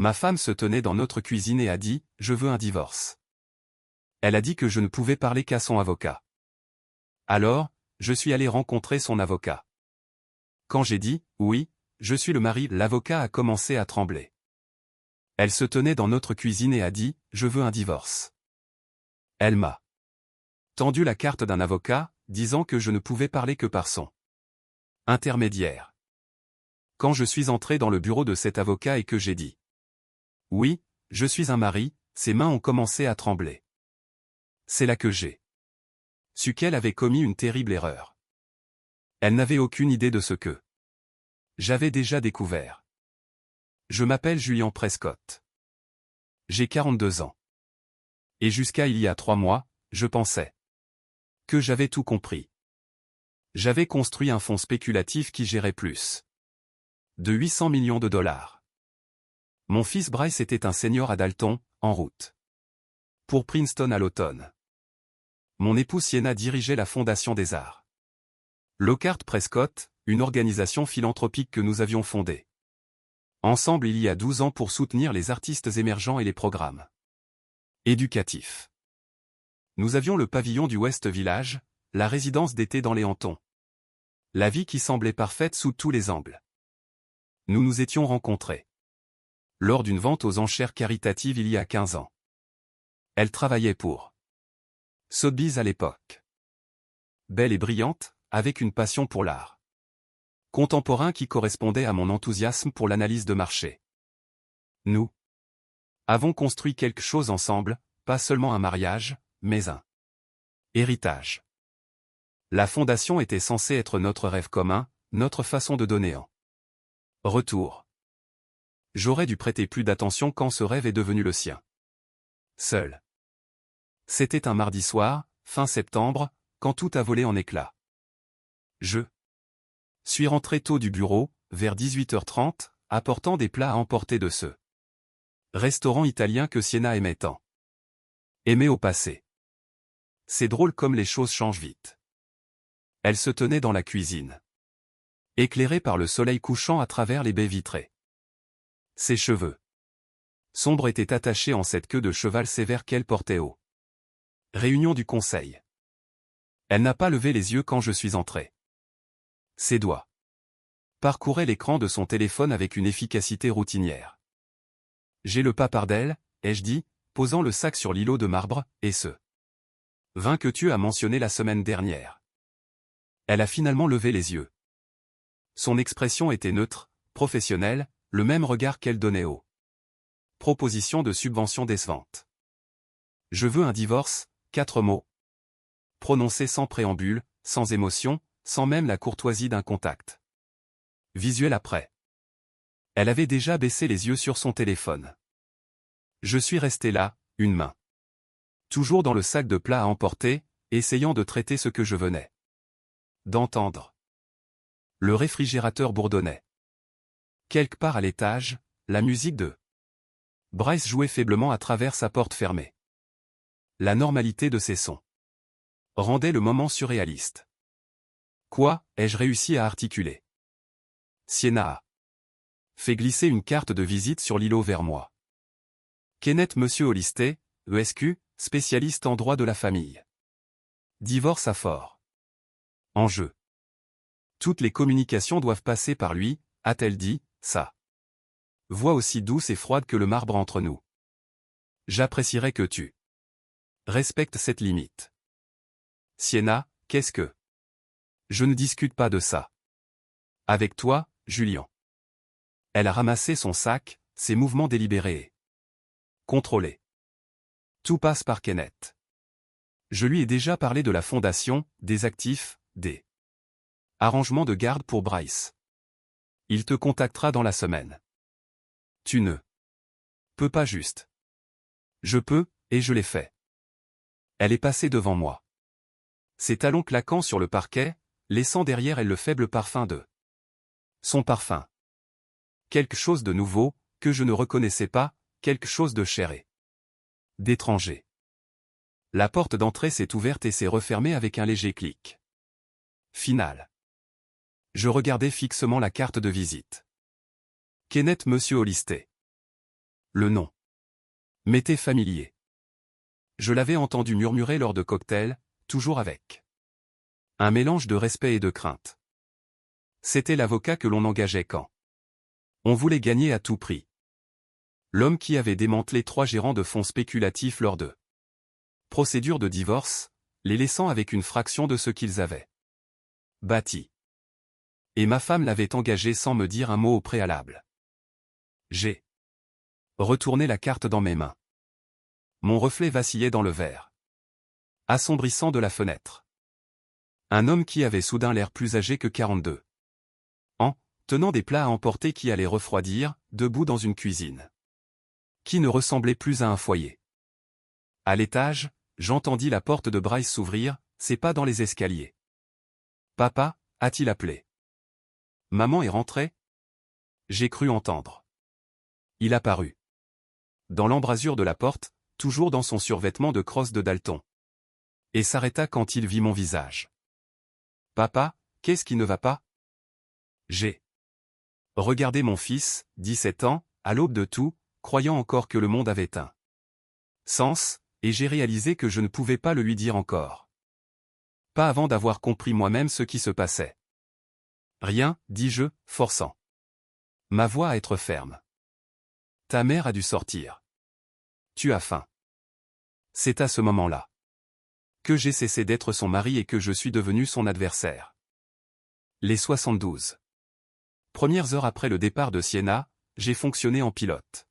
Ma femme se tenait dans notre cuisine et a dit « Je veux un divorce ». Elle a dit que je ne pouvais parler qu'à son avocat. Alors, je suis allé rencontrer son avocat. Quand j'ai dit « Oui, je suis le mari », l'avocat a commencé à trembler. Elle se tenait dans notre cuisine et a dit « Je veux un divorce ». Elle m'a tendu la carte d'un avocat, disant que je ne pouvais parler que par son intermédiaire. Quand je suis entré dans le bureau de cet avocat et que j'ai dit « Oui, je suis un mari », ses mains ont commencé à trembler. C'est là que j'ai su qu'elle avait commis une terrible erreur. Elle n'avait aucune idée de ce que j'avais déjà découvert. Je m'appelle Julian Prescott. J'ai 42 ans. Et jusqu'à il y a 3 mois, je pensais que j'avais tout compris. J'avais construit un fonds spéculatif qui gérait plus de 800 millions de dollars. Mon fils Bryce était un senior à Dalton, en route pour Princeton à l'automne. Mon épouse Sienna dirigeait la Fondation des Arts Lockhart Prescott, une organisation philanthropique que nous avions fondée ensemble il y a 12 ans pour soutenir les artistes émergents et les programmes éducatifs. Nous avions le pavillon du West Village, la résidence d'été dans les Hamptons. La vie qui semblait parfaite sous tous les angles. Nous nous étions rencontrés lors d'une vente aux enchères caritatives il y a 15 ans. Elle travaillait pour Sotheby's à l'époque. Belle et brillante, avec une passion pour l'art contemporain qui correspondait à mon enthousiasme pour l'analyse de marché. Nous avons construit quelque chose ensemble, pas seulement un mariage, mais un héritage. La fondation était censée être notre rêve commun, notre façon de donner en retour. J'aurais dû prêter plus d'attention quand ce rêve est devenu le sien. Seul. C'était un mardi soir, fin septembre, quand tout a volé en éclats. Je suis rentré tôt du bureau, vers 18h30, apportant des plats à emporter de ce restaurant italien que Sienna aimait tant. Aimait au passé. C'est drôle comme les choses changent vite. Elle se tenait dans la cuisine, éclairée par le soleil couchant à travers les baies vitrées. Ses cheveux sombres étaient attachés en cette queue de cheval sévère qu'elle portait aux réunions du conseil. Elle n'a pas levé les yeux quand je suis entré. Ses doigts parcouraient l'écran de son téléphone avec une efficacité routinière. J'ai le pas par d'elle, ai-je dit, posant le sac sur l'îlot de marbre, et ce vin que tu as mentionné la semaine dernière. Elle a finalement levé les yeux. Son expression était neutre, professionnelle, le même regard qu'elle donnait aux propositions de subvention décevantes. Je veux un divorce, 4 mots. Prononcés sans préambule, sans émotion, sans même la courtoisie d'un contact visuel après. Elle avait déjà baissé les yeux sur son téléphone. Je suis resté là, une main toujours dans le sac de plats à emporter, essayant de traiter ce que je venais d'entendre. Le réfrigérateur bourdonnait. Quelque part à l'étage, la musique de Bryce jouait faiblement à travers sa porte fermée. La normalité de ces sons rendait le moment surréaliste. Quoi, ai-je réussi à articuler? Sienna a fait glisser une carte de visite sur l'îlot vers moi. Kenneth Monsieur Hollister, ESQ, spécialiste en droit de la famille. Divorce à fort enjeu. Toutes les communications doivent passer par lui, a-t-elle dit, sa voix aussi douce et froide que le marbre entre nous. J'apprécierais que tu respectes cette limite. Sienna, qu'est-ce que? Je ne discute pas de ça. Avec toi, Julian. Elle a ramassé son sac, ses mouvements délibérés et contrôlés. Tout passe par Kenneth. Je lui ai déjà parlé de la fondation, des actifs, des arrangements de garde pour Bryce. Il te contactera dans la semaine. Tu ne peux pas juste. Je peux, et je l'ai fait. Elle est passée devant moi. Ses talons claquant sur le parquet, laissant derrière elle le faible parfum de son parfum. Quelque chose de nouveau, que je ne reconnaissais pas, quelque chose de cher et d'étranger. La porte d'entrée s'est ouverte et s'est refermée avec un léger clic final. Je regardais fixement la carte de visite. Kenneth Monsieur Hollister. Le nom m'était familier. Je l'avais entendu murmurer lors de cocktails, toujours avec un mélange de respect et de crainte. C'était l'avocat que l'on engageait quand on voulait gagner à tout prix. L'homme qui avait démantelé 3 gérants de fonds spéculatifs lors de procédures de divorce, les laissant avec une fraction de ce qu'ils avaient bâti. Et ma femme l'avait engagé sans me dire un mot au préalable. J'ai retourné la carte dans mes mains. Mon reflet vacillait dans le verre assombrissant de la fenêtre. Un homme qui avait soudain l'air plus âgé que 42 ans, tenant des plats à emporter qui allaient refroidir, debout dans une cuisine qui ne ressemblait plus à un foyer. À l'étage, j'entendis la porte de Bryce s'ouvrir, ses pas dans les escaliers. « Papa » a-t-il appelé. « Maman est rentrée ?» J'ai cru entendre. Il apparut dans l'embrasure de la porte, toujours dans son survêtement de crosse de Dalton, et s'arrêta quand il vit mon visage. « Papa, qu'est-ce qui ne va pas ?» J'ai regardé mon fils, 17 ans, à l'aube de tout, croyant encore que le monde avait un sens, et j'ai réalisé que je ne pouvais pas le lui dire encore. Pas avant d'avoir compris moi-même ce qui se passait. Rien, dis-je, forçant ma voix à être ferme. Ta mère a dû sortir. Tu as faim. C'est à ce moment-là que j'ai cessé d'être son mari et que je suis devenu son adversaire. Les 72 premières heures après le départ de Siena, j'ai fonctionné en pilote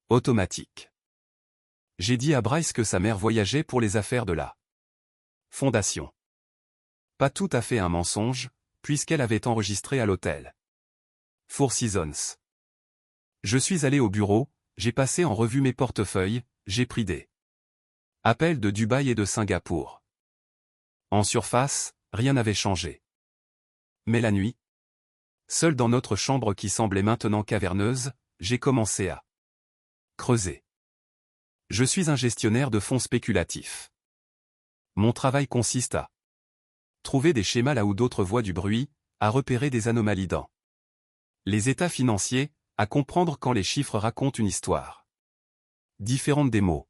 automatique. J'ai dit à Bryce que sa mère voyageait pour les affaires de la fondation. Pas tout à fait un mensonge, puisqu'elle avait enregistré à l'hôtel Four Seasons. Je suis allé au bureau, j'ai passé en revue mes portefeuilles, j'ai pris des appels de Dubaï et de Singapour. En surface, rien n'avait changé. Mais la nuit, seul dans notre chambre qui semblait maintenant caverneuse, j'ai commencé à creuser. Je suis un gestionnaire de fonds spéculatifs. Mon travail consiste à trouver des schémas là où d'autres voient du bruit, à repérer des anomalies dans les états financiers, à comprendre quand les chiffres racontent une histoire différente des mots.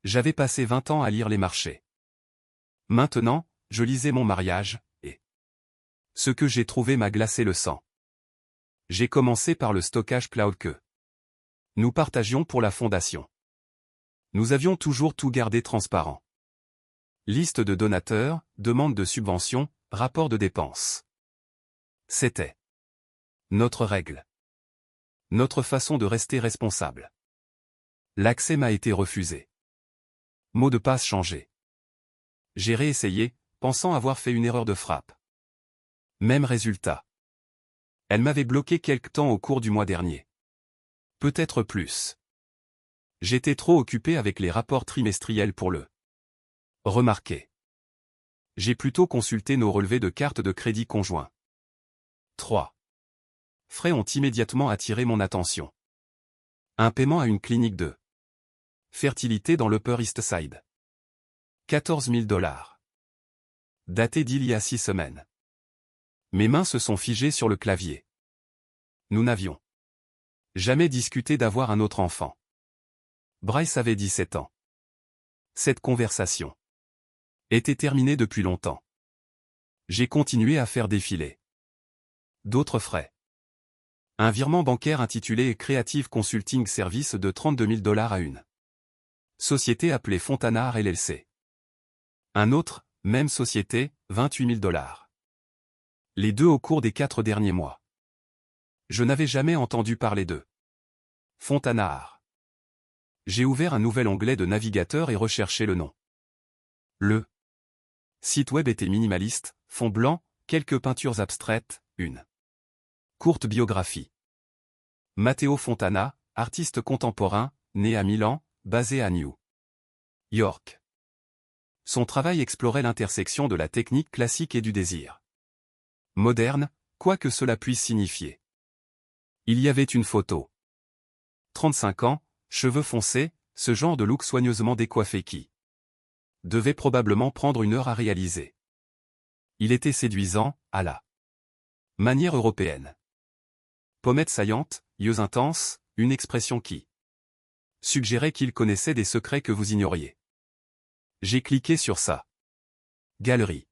J'avais passé 20 ans à lire les marchés. Maintenant, je lisais mon mariage, et ce que j'ai trouvé m'a glacé le sang. J'ai commencé par le stockage cloud que nous partagions pour la fondation. Nous avions toujours tout gardé transparent. Liste de donateurs, demande de subventions, rapport de dépenses. C'était notre règle. Notre façon de rester responsable. L'accès m'a été refusé. Mot de passe changé. J'ai réessayé, pensant avoir fait une erreur de frappe. Même résultat. Elle m'avait bloqué quelque temps au cours du mois dernier. Peut-être plus. J'étais trop occupé avec les rapports trimestriels pour le remarquer. J'ai plutôt consulté nos relevés de cartes de crédit conjoints. 3 frais ont immédiatement attiré mon attention. Un paiement à une clinique de fertilité dans l'Upper East Side. 14 000 $. Daté d'il y a 6 semaines. Mes mains se sont figées sur le clavier. Nous n'avions jamais discuté d'avoir un autre enfant. Bryce avait 17 ans. Cette conversation était terminée depuis longtemps. J'ai continué à faire défiler d'autres frais. Un virement bancaire intitulé Creative Consulting Service de 32 000 $ à une société appelée Fontanar LLC. Un autre, même société, 28 000 $. Les deux au cours des 4 derniers mois. Je n'avais jamais entendu parler d'eux. Fontanar. J'ai ouvert un nouvel onglet de navigateur et recherché le nom. Le site web était minimaliste, fond blanc, quelques peintures abstraites, une courte biographie. Matteo Fontana, artiste contemporain, né à Milan, basé à New York. Son travail explorait l'intersection de la technique classique et du désir moderne, quoi que cela puisse signifier. Il y avait une photo. 35 ans, cheveux foncés, ce genre de look soigneusement décoiffé qui devait probablement prendre une heure à réaliser. Il était séduisant, à la manière européenne. Pommettes saillantes, yeux intenses, une expression qui suggérait qu'il connaissait des secrets que vous ignoriez. J'ai cliqué sur ça. Galerie.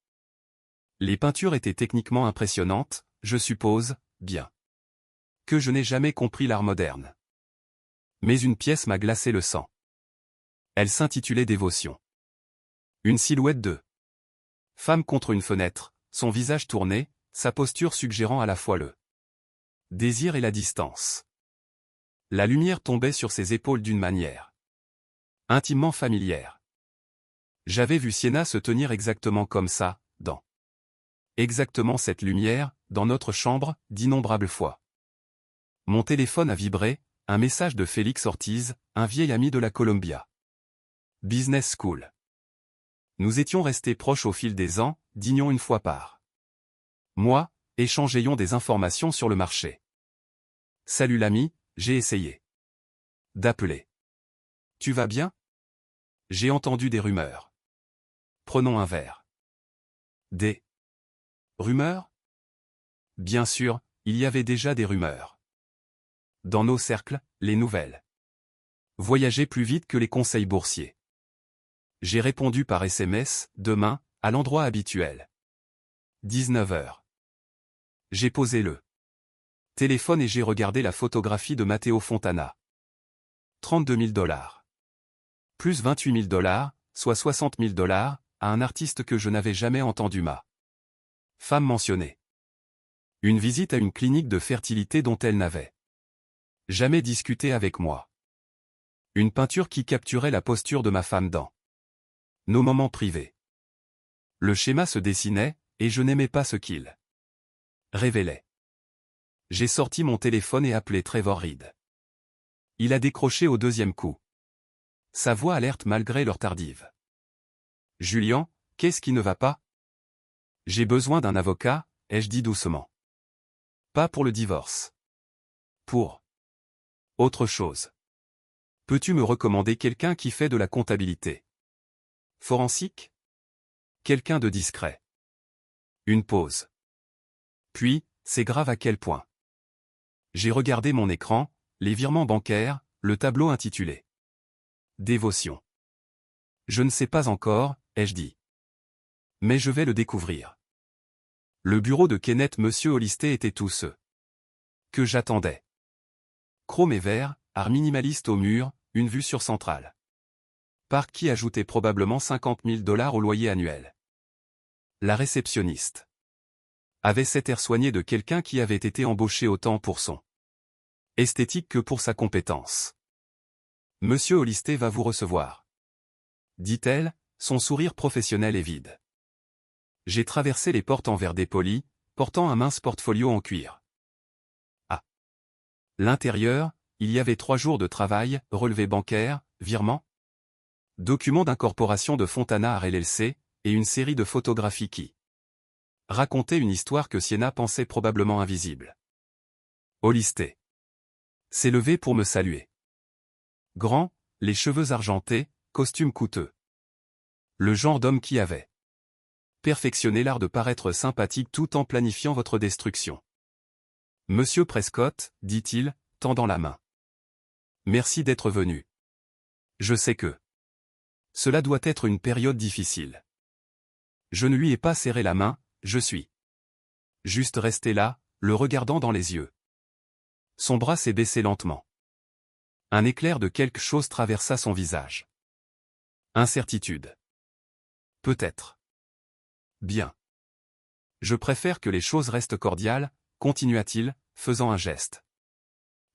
Les peintures étaient techniquement impressionnantes, je suppose, bien que je n'ai jamais compris l'art moderne. Mais une pièce m'a glacé le sang. Elle s'intitulait Dévotion. Une silhouette de femme contre une fenêtre, son visage tourné, sa posture suggérant à la fois le désir et la distance. La lumière tombait sur ses épaules d'une manière intimement familière. J'avais vu Sienna se tenir exactement comme ça, dans exactement cette lumière, dans notre chambre, d'innombrables fois. Mon téléphone a vibré, un message de Félix Ortiz, un vieil ami de la Columbia Business School. Nous étions restés proches au fil des ans, dînions une fois par mois, échangeons des informations sur le marché. Salut l'ami, j'ai essayé d'appeler. Tu vas bien? J'ai entendu des rumeurs. Prenons un verre. Des rumeurs? Bien sûr, il y avait déjà des rumeurs. Dans nos cercles, les nouvelles voyageaient plus vite que les conseils boursiers. J'ai répondu par SMS, demain, à l'endroit habituel. 19h. J'ai posé le téléphone et j'ai regardé la photographie de Matteo Fontana. 32 000 $. Plus 28 000 $, soit 60 000 $, à un artiste que je n'avais jamais entendu ma femme mentionner. Une visite à une clinique de fertilité dont elle n'avait jamais discuté avec moi. Une peinture qui capturait la posture de ma femme dans nos moments privés. Le schéma se dessinait, et je n'aimais pas ce qu'il révélait. J'ai sorti mon téléphone et appelé Trevor Reed. Il a décroché au deuxième coup. Sa voix alerte malgré l'heure tardive. Julian, qu'est-ce qui ne va pas? J'ai besoin d'un avocat, ai-je dit doucement. Pas pour le divorce. Pour autre chose. Peux-tu me recommander quelqu'un qui fait de la comptabilité forensique? Quelqu'un de discret. Une pause. Puis, c'est grave à quel point. J'ai regardé mon écran, les virements bancaires, le tableau intitulé Dévotion. Je ne sais pas encore, ai-je dit. Mais je vais le découvrir. Le bureau de Kenneth Monsieur Hollister était tout ce que j'attendais. Chrome et vert, art minimaliste au mur, une vue sur Central Park qui ajoutait probablement 50 000 $ au loyer annuel. La réceptionniste avait cet air soigné de quelqu'un qui avait été embauché autant pour son esthétique que pour sa compétence. Monsieur Hollister va vous recevoir, dit-elle, son sourire professionnel et vide. J'ai traversé les portes en verre dépoli, portant un mince portfolio en cuir. À l'intérieur, il y avait 3 jours de travail, relevés bancaires, virements, documents d'incorporation de Fontana Art LLC, et une série de photographies qui racontaient une histoire que Sienna pensait probablement invisible. Hollister s'est levé pour me saluer. Grand, les cheveux argentés, costume coûteux. Le genre d'homme qui avait perfectionné l'art de paraître sympathique tout en planifiant votre destruction. Monsieur Prescott, dit-il, tendant la main. Merci d'être venu. Je sais que cela doit être une période difficile. Je ne lui ai pas serré la main, je suis juste resté là, le regardant dans les yeux. Son bras s'est baissé lentement. Un éclair de quelque chose traversa son visage. Incertitude. Peut-être. Bien. Je préfère que les choses restent cordiales, continua-t-il, faisant un geste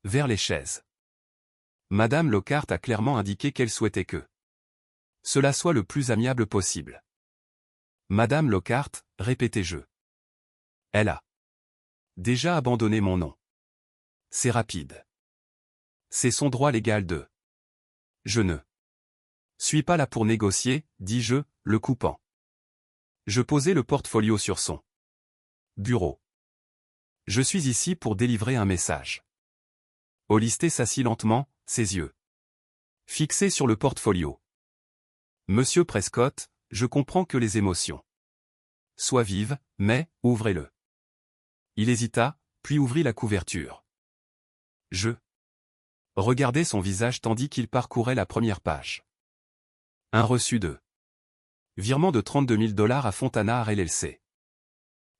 vers les chaises. Madame Lockhart a clairement indiqué qu'elle souhaitait que cela soit le plus amiable possible. Madame Lockhart, répétai-je. Elle a déjà abandonné mon nom. C'est rapide. C'est son droit légal de. Je ne suis pas là pour négocier, dis-je, le coupant. Je posai le portfolio sur son bureau. Je suis ici pour délivrer un message. Hollister s'assit lentement, ses yeux fixés sur le portfolio. Monsieur Prescott, je comprends que les émotions soient vives, mais, ouvrez-le. Il hésita, puis ouvrit la couverture. Je regardait son visage tandis qu'il parcourait la première page. Un reçu de virement de 32 000 $ à Fontana LLC.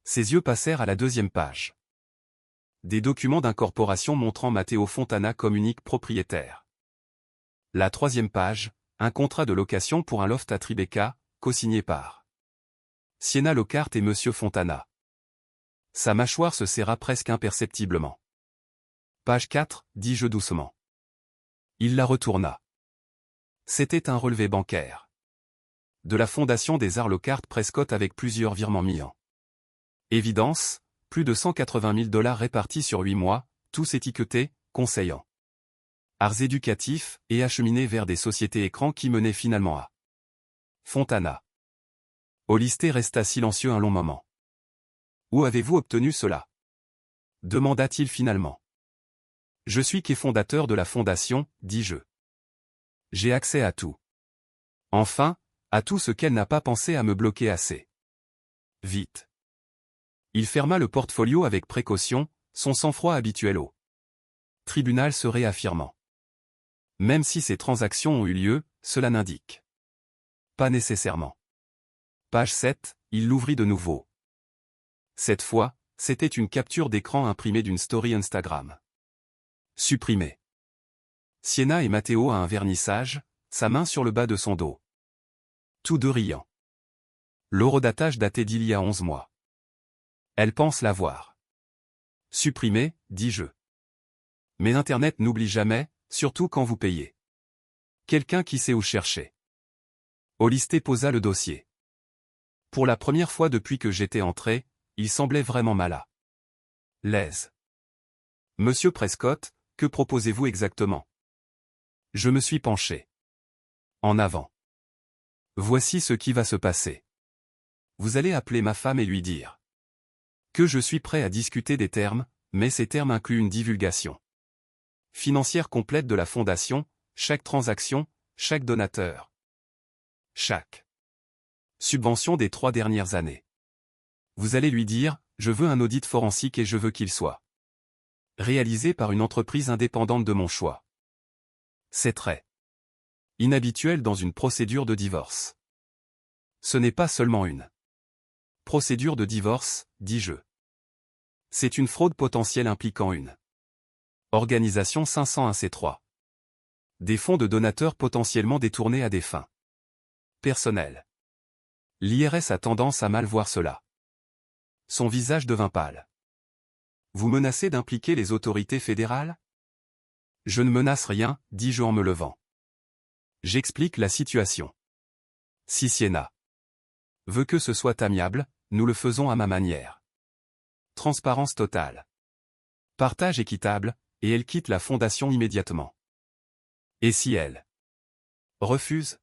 Ses yeux passèrent à la deuxième page. Des documents d'incorporation montrant Matteo Fontana comme unique propriétaire. La troisième page, un contrat de location pour un loft à Tribeca, co-signé par Sienna Lockhart et Monsieur Fontana. Sa mâchoire se serra presque imperceptiblement. Page 4, dis-je doucement. Il la retourna. C'était un relevé bancaire. De la Fondation des Arts Lockhart Prescott avec plusieurs virements mis en évidence, plus de 180 000 $ répartis sur 8 mois, tous étiquetés, conseillant arts éducatifs et acheminés vers des sociétés écrans qui menaient finalement à Fontana. Olisté resta silencieux un long moment. Où avez-vous obtenu cela? Demanda-t-il finalement. Je suis fondateur de la fondation, dis-je. J'ai accès à tout. Enfin, à tout ce qu'elle n'a pas pensé à me bloquer assez vite. Il ferma le portfolio avec précaution, son sang-froid habituel au tribunal se réaffirmant. Même si ces transactions ont eu lieu, cela n'indique pas nécessairement. Page 7, il l'ouvrit de nouveau. Cette fois, c'était une capture d'écran imprimée d'une story Instagram. Supprimée. Sienna et Matteo à un vernissage, sa main sur le bas de son dos. Tous deux riant. L'horodatage datait d'il y a 11 mois. Elle pense l'avoir supprimé, dis-je. Mais Internet n'oublie jamais, surtout quand vous payez. Quelqu'un qui sait où chercher. Olisté posa le dossier. Pour la première fois depuis que j'étais entré, il semblait vraiment mal à l'aise. Monsieur Prescott, que proposez-vous exactement? Je me suis penché. En avant. Voici ce qui va se passer. Vous allez appeler ma femme et lui dire que je suis prêt à discuter des termes, mais ces termes incluent une divulgation financière complète de la fondation, chaque transaction, chaque donateur, chaque subvention des 3 dernières années. Vous allez lui dire, je veux un audit forensique et je veux qu'il soit réalisé par une entreprise indépendante de mon choix. C'est très inhabituel dans une procédure de divorce. Ce n'est pas seulement une procédure de divorce, dis-je. C'est une fraude potentielle impliquant une organisation 501c3. Des fonds de donateurs potentiellement détournés à des fins personnelles. L'IRS a tendance à mal voir cela. Son visage devint pâle. Vous menacez d'impliquer les autorités fédérales? Je ne menace rien, dis-je en me levant. J'explique la situation. Si Sienna veut que ce soit amiable, nous le faisons à ma manière. Transparence totale. Partage équitable, et elle quitte la fondation immédiatement. Et si elle refuse?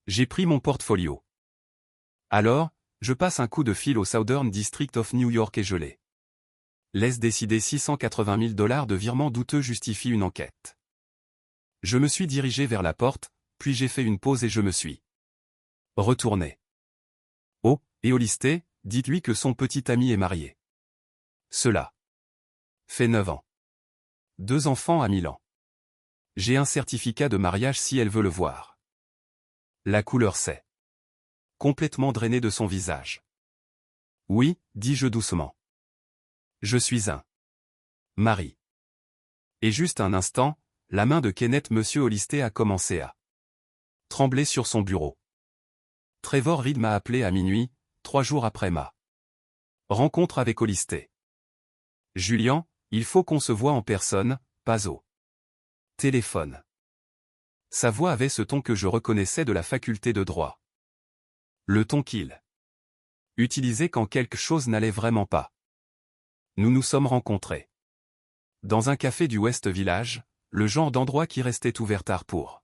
J'ai pris mon portfolio. Alors, je passe un coup de fil au Southern District of New York et je les laisse décider 680 000 $ de virements douteux justifient une enquête. Je me suis dirigé vers la porte, puis j'ai fait une pause et je me suis retourné. Oh, et Olisté, dites-lui que son petit ami est marié. Cela fait 9 ans. 2 enfants à Milan. J'ai un certificat de mariage si elle veut le voir. La couleur s'est complètement drainée de son visage. Oui, dis-je doucement. Je suis un mari. Et juste un instant, la main de Kenneth Monsieur Olisté a commencé à trembler sur son bureau. Trevor Reed m'a appelé à minuit, 3 jours après ma rencontre avec Olisté. Julian, il faut qu'on se voie en personne, pas au téléphone. Sa voix avait ce ton que je reconnaissais de la faculté de droit. Le ton qu'il utilisait quand quelque chose n'allait vraiment pas. Nous nous sommes rencontrés dans un café du West Village, le genre d'endroit qui restait ouvert tard pour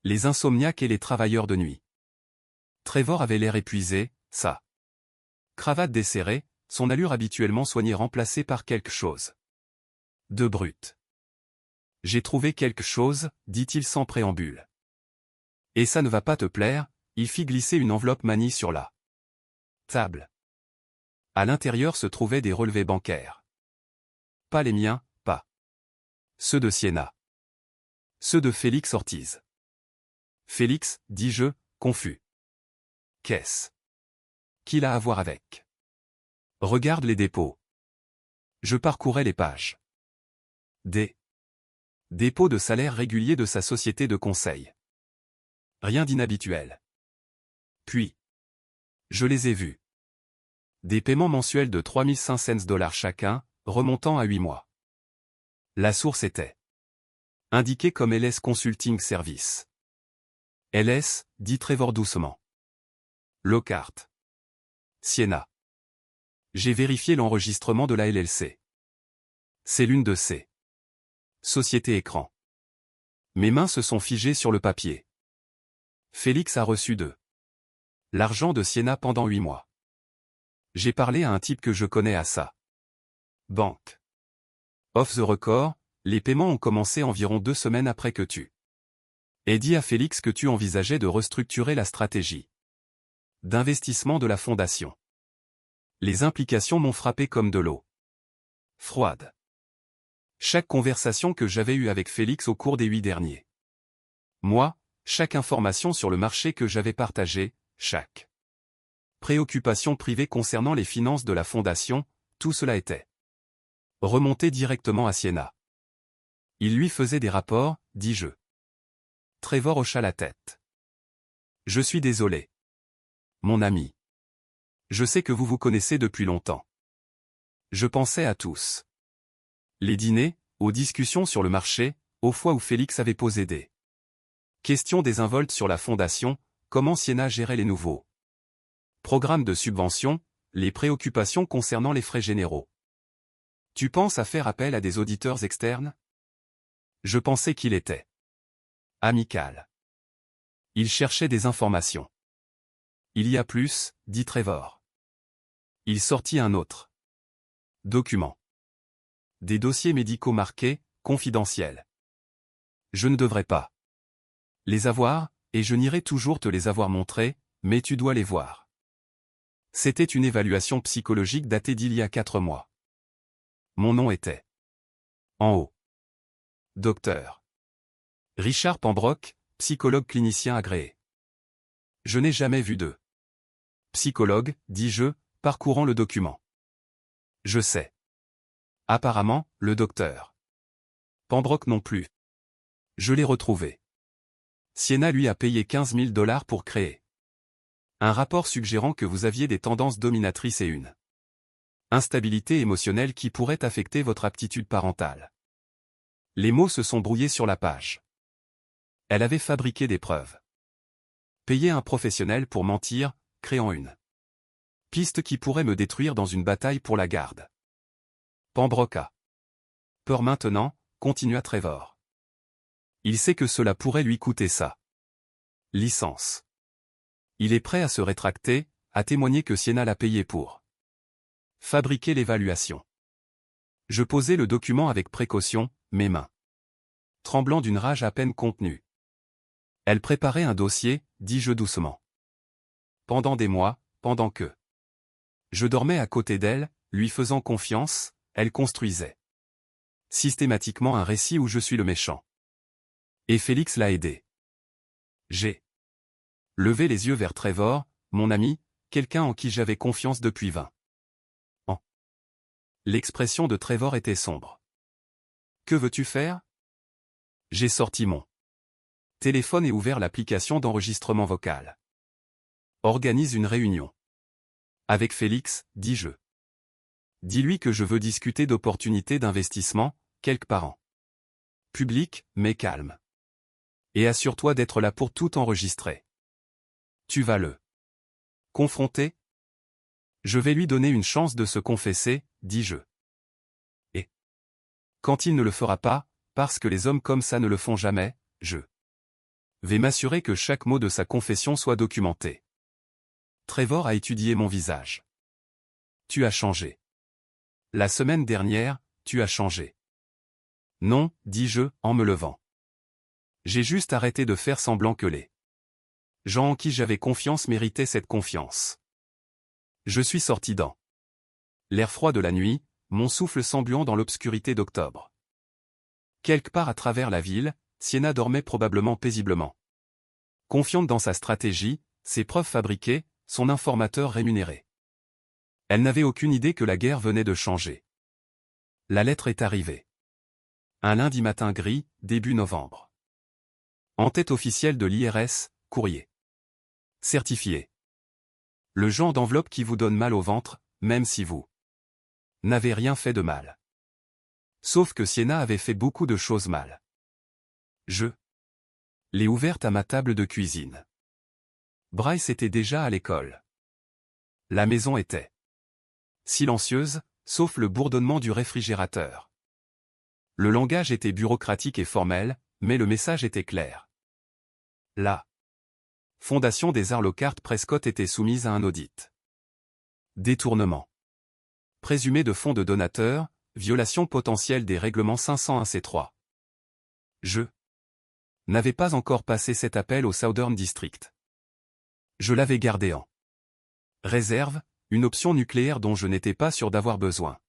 les insomniaques et les travailleurs de nuit. Trevor avait l'air épuisé, sa cravate desserrée, son allure habituellement soignée remplacée par quelque chose de brut. J'ai trouvé quelque chose, dit-il sans préambule. Et ça ne va pas te plaire, il fit glisser une enveloppe manie sur la table. À l'intérieur se trouvaient des relevés bancaires. Pas les miens, pas Ceux de Sienna. Ceux de Félix Ortiz. Félix, dis-je, confus. Qu'est-ce qu'il a à voir avec? Regarde les dépôts. Je parcourais les pages. Des dépôts de salaire régulier de sa société de conseil. Rien d'inhabituel. Puis, je les ai vus. Des paiements mensuels de $3,500 chacun, remontant à 8 mois. La source était indiquée comme LS Consulting Service. LS, dit Trevor doucement. Lockhart. Sienna. J'ai vérifié l'enregistrement de la LLC. C'est l'une de ces sociétés écran. Mes mains se sont figées sur le papier. Félix a reçu de l'argent de Sienna pendant 8 mois. J'ai parlé à un type que je connais à sa banque. Off the record, les paiements ont commencé environ 2 semaines après que tu aies dit à Félix que tu envisageais de restructurer la stratégie d'investissement de la fondation. Les implications m'ont frappé comme de l'eau froide. Chaque conversation que j'avais eue avec Félix au cours des 8 derniers mois, chaque information sur le marché que j'avais partagée, chaque préoccupation privée concernant les finances de la fondation, tout cela était remonté directement à Sienna. Il lui faisait des rapports, dis-je. Trevor hocha la tête. Je suis désolé. Mon ami. Je sais que vous vous connaissez depuis longtemps. Je pensais à tous les dîners, aux discussions sur le marché, aux fois où Félix avait posé des questions désinvoltes sur la fondation, comment Sienna gérait les nouveaux programmes de subvention, les préoccupations concernant les frais généraux. Tu penses à faire appel à des auditeurs externes? Je pensais qu'il était amical. Il cherchait des informations. Il y a plus, dit Trevor. Il sortit un autre document. Des dossiers médicaux marqués, confidentiels. Je ne devrais pas les avoir, et je n'irai toujours te les avoir montrés, mais tu dois les voir. C'était une évaluation psychologique datée d'il y a 4 mois. Mon nom était en haut. Docteur Richard Pembroke, psychologue clinicien agréé. Je n'ai jamais vu de psychologue, dis-je, parcourant le document. Je sais. Apparemment, le docteur Pembroke non plus. Je l'ai retrouvé. Sienna lui a payé $15,000 pour créer un rapport suggérant que vous aviez des tendances dominatrices et une instabilité émotionnelle qui pourrait affecter votre aptitude parentale. Les mots se sont brouillés sur la page. Elle avait fabriqué des preuves. Payé un professionnel pour mentir, créant une piste qui pourrait me détruire dans une bataille pour la garde. Pembroke a peur maintenant, continua Trevor. Il sait que cela pourrait lui coûter sa licence. Il est prêt à se rétracter, à témoigner que Sienna l'a payé pour fabriquer l'évaluation. Je posai le document avec précaution, mes mains tremblant d'une rage à peine contenue. Elle préparait un dossier, dis-je doucement. Pendant des mois, pendant que je dormais à côté d'elle, lui faisant confiance, elle construisait systématiquement un récit où je suis le méchant. Et Félix l'a aidé. J'ai levé les yeux vers Trevor, mon ami, quelqu'un en qui j'avais confiance depuis 20 ans. L'expression de Trevor était sombre. Que veux-tu faire? J'ai sorti mon téléphone et ouvert l'application d'enregistrement vocal. Organise une réunion. Avec Félix, dis-je. Dis-lui que je veux discuter d'opportunités d'investissement, quelque par an. Public, mais calme. Et assure-toi d'être là pour tout enregistrer. Tu vas le confronter? Je vais lui donner une chance de se confesser, dis-je. Et quand il ne le fera pas, parce que les hommes comme ça ne le font jamais, je vais m'assurer que chaque mot de sa confession soit documenté. Trevor a étudié mon visage. Tu as changé. La semaine dernière, tu as changé. Non, dis-je, en me levant. J'ai juste arrêté de faire semblant que les gens en qui j'avais confiance méritaient cette confiance. Je suis sorti dans l'air froid de la nuit, mon souffle s'embuant dans l'obscurité d'octobre. Quelque part à travers la ville, Sienna dormait probablement paisiblement. Confiante dans sa stratégie, ses preuves fabriquées, son informateur rémunéré. Elle n'avait aucune idée que la guerre venait de changer. La lettre est arrivée. Un lundi matin gris, début novembre. En tête officielle de l'IRS, courrier. Certifié. Le genre d'enveloppe qui vous donne mal au ventre, même si vous n'avez rien fait de mal. Sauf que Sienna avait fait beaucoup de choses mal. Je l'ai ouverte à ma table de cuisine. Bryce était déjà à l'école. La maison était silencieuse, sauf le bourdonnement du réfrigérateur. Le langage était bureaucratique et formel, mais le message était clair. La Fondation des Arts Lockhart Prescott était soumise à un audit. Détournement présumé de fonds de donateurs, violation potentielle des règlements 501C3. Je n'avais pas encore passé cet appel au Southern District. Je l'avais gardé en réserve, une option nucléaire dont je n'étais pas sûr d'avoir besoin.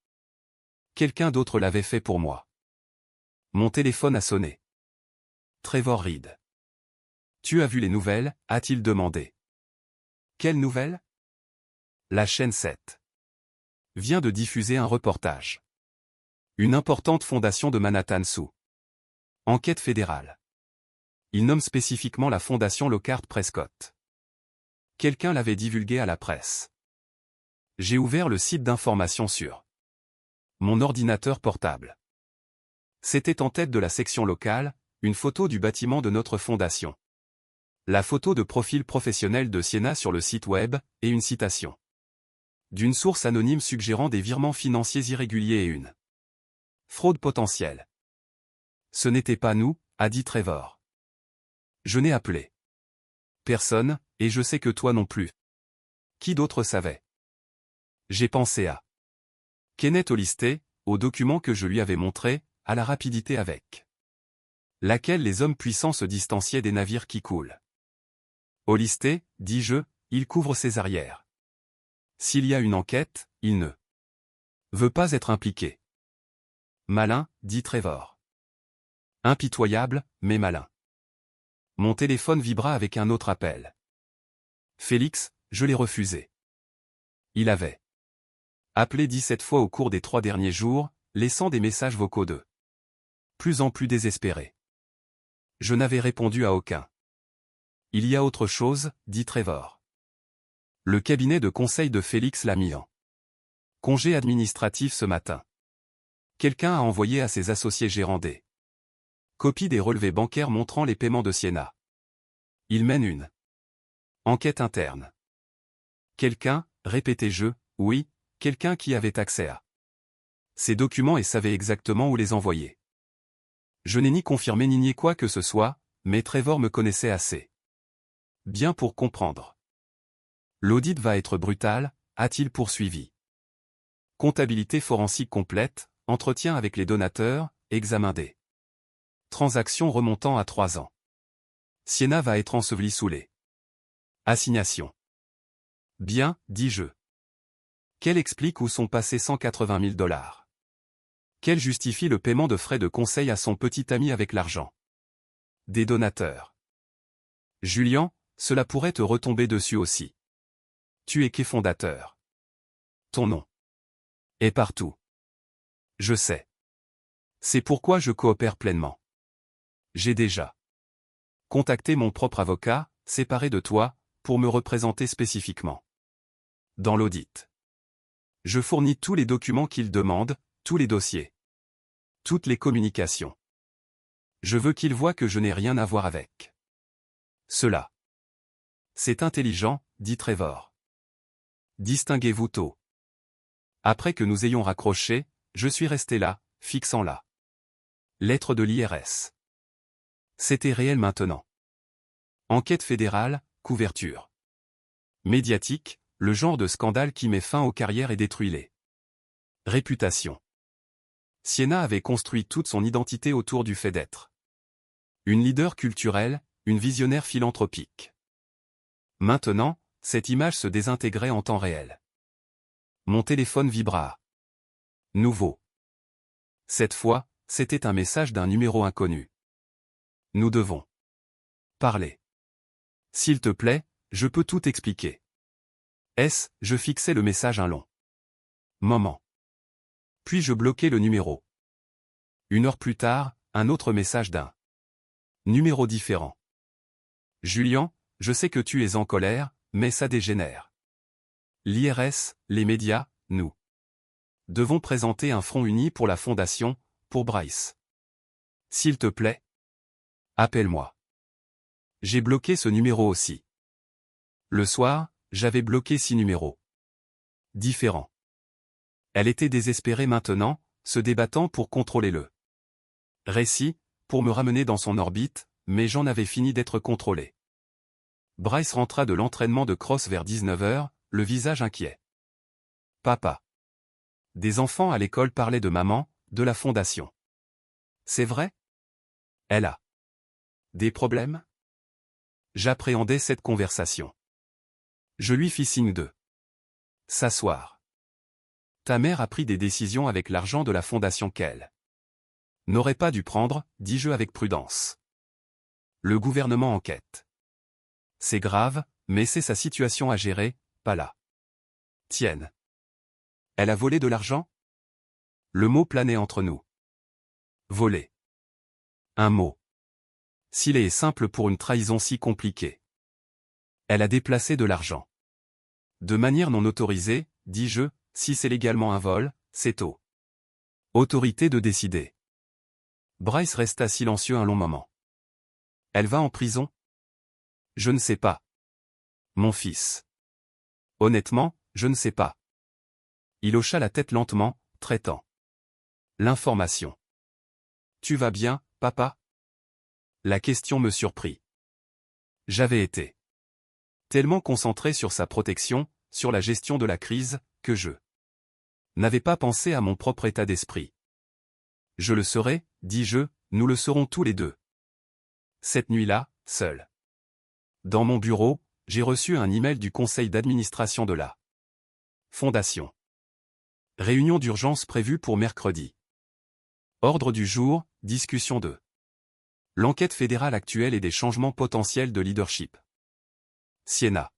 Quelqu'un d'autre l'avait fait pour moi. Mon téléphone a sonné. Trevor Reed. Tu as vu les nouvelles, a-t-il demandé. Quelles nouvelles? La chaîne 7 vient de diffuser un reportage. Une importante fondation de Manhattan sous enquête fédérale. Il nomme spécifiquement la fondation Lockhart Prescott. Quelqu'un l'avait divulgué à la presse. J'ai ouvert le site d'information sur mon ordinateur portable. C'était en tête de la section locale, une photo du bâtiment de notre fondation. La photo de profil professionnel de Sienna sur le site web, et une citation d'une source anonyme suggérant des virements financiers irréguliers et une fraude potentielle. Ce n'était pas nous, a dit Trevor. Je n'ai appelé personne, et je sais que toi non plus. Qui d'autre savait? J'ai pensé à Kenneth Hollister, au document que je lui avais montré, à la rapidité avec laquelle les hommes puissants se distanciaient des navires qui coulent. Hollister, dis-je, il couvre ses arrières. S'il y a une enquête, il ne veut pas être impliqué. Malin, dit Trevor. Impitoyable, mais malin. Mon téléphone vibra avec un autre appel. Félix, je l'ai refusé. Il avait appelé 17 fois au cours des 3 derniers jours, laissant des messages vocaux de plus en plus désespérés. Je n'avais répondu à aucun. Il y a autre chose, dit Trevor. Le cabinet de conseil de Félix l'a mis en congé administratif ce matin. Quelqu'un a envoyé à ses associés gérants des copies des relevés bancaires montrant les paiements de Sienna. Il mène une enquête interne. Quelqu'un, répétai-je, oui, quelqu'un qui avait accès à ces documents et savait exactement où les envoyer. Je n'ai ni confirmé ni nié quoi que ce soit, mais Trevor me connaissait assez bien pour comprendre. L'audit va être brutal, a-t-il poursuivi. Comptabilité forensique complète, entretien avec les donateurs, examen des transactions remontant à 3 ans. Sienna va être ensevelie sous les assignations. Bien, dis-je. Qu'elle explique où sont passés 180 000 $. Qu'elle justifie le paiement de frais de conseil à son petit ami avec l'argent des donateurs. Julian, cela pourrait te retomber dessus aussi. Tu es qu'est fondateur. Ton nom est partout. Je sais. C'est pourquoi je coopère pleinement. J'ai déjà contacté mon propre avocat, séparé de toi, pour me représenter spécifiquement dans l'audit. Je fournis tous les documents qu'il demande, tous les dossiers, toutes les communications. Je veux qu'il voie que je n'ai rien à voir avec cela. C'est intelligent, dit Trevor. Distinguez-vous tôt. Après que nous ayons raccroché, je suis resté là, fixant la lettre de l'IRS. C'était réel maintenant. Enquête fédérale, couverture médiatique, le genre de scandale qui met fin aux carrières et détruit les réputations. Sienna avait construit toute son identité autour du fait d'être une leader culturelle, une visionnaire philanthropique. Maintenant, cette image se désintégrait en temps réel. Mon téléphone vibra. Nouveau. Cette fois, c'était un message d'un numéro inconnu. Nous devons parler. S'il te plaît, je peux tout expliquer. Je fixais le message un long moment. Puis je bloquais le numéro. 1 heure plus tard, un autre message d'un numéro différent. Julian, je sais que tu es en colère, mais ça dégénère. L'IRS, les médias, nous devons présenter un front uni pour la fondation, pour Bryce. S'il te plaît, appelle-moi. J'ai bloqué ce numéro aussi. Le soir, j'avais bloqué 6 numéros différents. Elle était désespérée maintenant, se débattant pour contrôler le récit, pour me ramener dans son orbite, mais j'en avais fini d'être contrôlé. Bryce rentra de l'entraînement de cross vers 19h, le visage inquiet. Papa. Des enfants à l'école parlaient de maman, de la fondation. C'est vrai? Elle a des problèmes? J'appréhendais cette conversation. Je lui fis signe de s'asseoir. Ta mère a pris des décisions avec l'argent de la fondation qu'elle n'aurait pas dû prendre, dis-je avec prudence. Le gouvernement enquête. C'est grave, mais c'est sa situation à gérer, pas la tienne. Elle a volé de l'argent? Le mot planait entre nous. Voler. Un mot. S'il est simple pour une trahison si compliquée. Elle a déplacé de l'argent. De manière non autorisée, dis-je, si c'est légalement un vol, c'est aux autorités de décider. Bryce resta silencieux un long moment. Elle va en prison? Je ne sais pas. Mon fils. Honnêtement, je ne sais pas. Il hocha la tête lentement, traitant l'information. Tu vas bien, papa? La question me surprit. J'avais été tellement concentré sur sa protection, sur la gestion de la crise, que je n'avais pas pensé à mon propre état d'esprit. Je le serai, dis-je, nous le serons tous les deux. Cette nuit-là, seul. Dans mon bureau, j'ai reçu un email du conseil d'administration de la fondation. Réunion d'urgence prévue pour mercredi. Ordre du jour, discussion de l'enquête fédérale actuelle et des changements potentiels de leadership. Sienna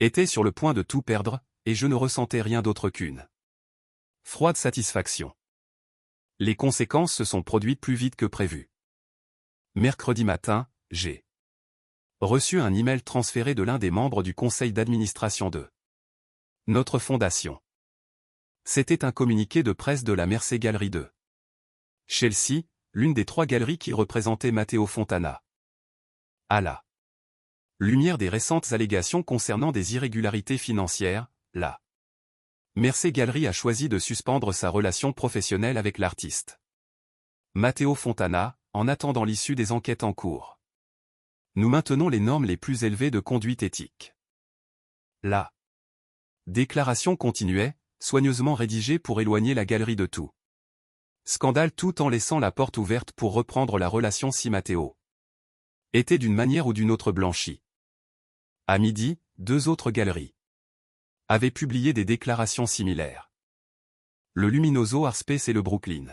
était sur le point de tout perdre, et je ne ressentais rien d'autre qu'une froide satisfaction. Les conséquences se sont produites plus vite que prévu. Mercredi matin, j'ai reçu un email transféré de l'un des membres du conseil d'administration de notre fondation. C'était un communiqué de presse de la Mercé Galerie de Chelsea, l'une des 3 galeries qui représentaient Matteo Fontana. À la lumière des récentes allégations concernant des irrégularités financières, la Mercé Galerie a choisi de suspendre sa relation professionnelle avec l'artiste Matteo Fontana, en attendant l'issue des enquêtes en cours. Nous maintenons les normes les plus élevées de conduite éthique. La déclaration continuait, soigneusement rédigée pour éloigner la galerie de tout scandale tout en laissant la porte ouverte pour reprendre la relation si Matteo était d'une manière ou d'une autre blanchi. À midi, 2 autres galeries avaient publié des déclarations similaires. Le Luminoso Art Space et le Brooklyn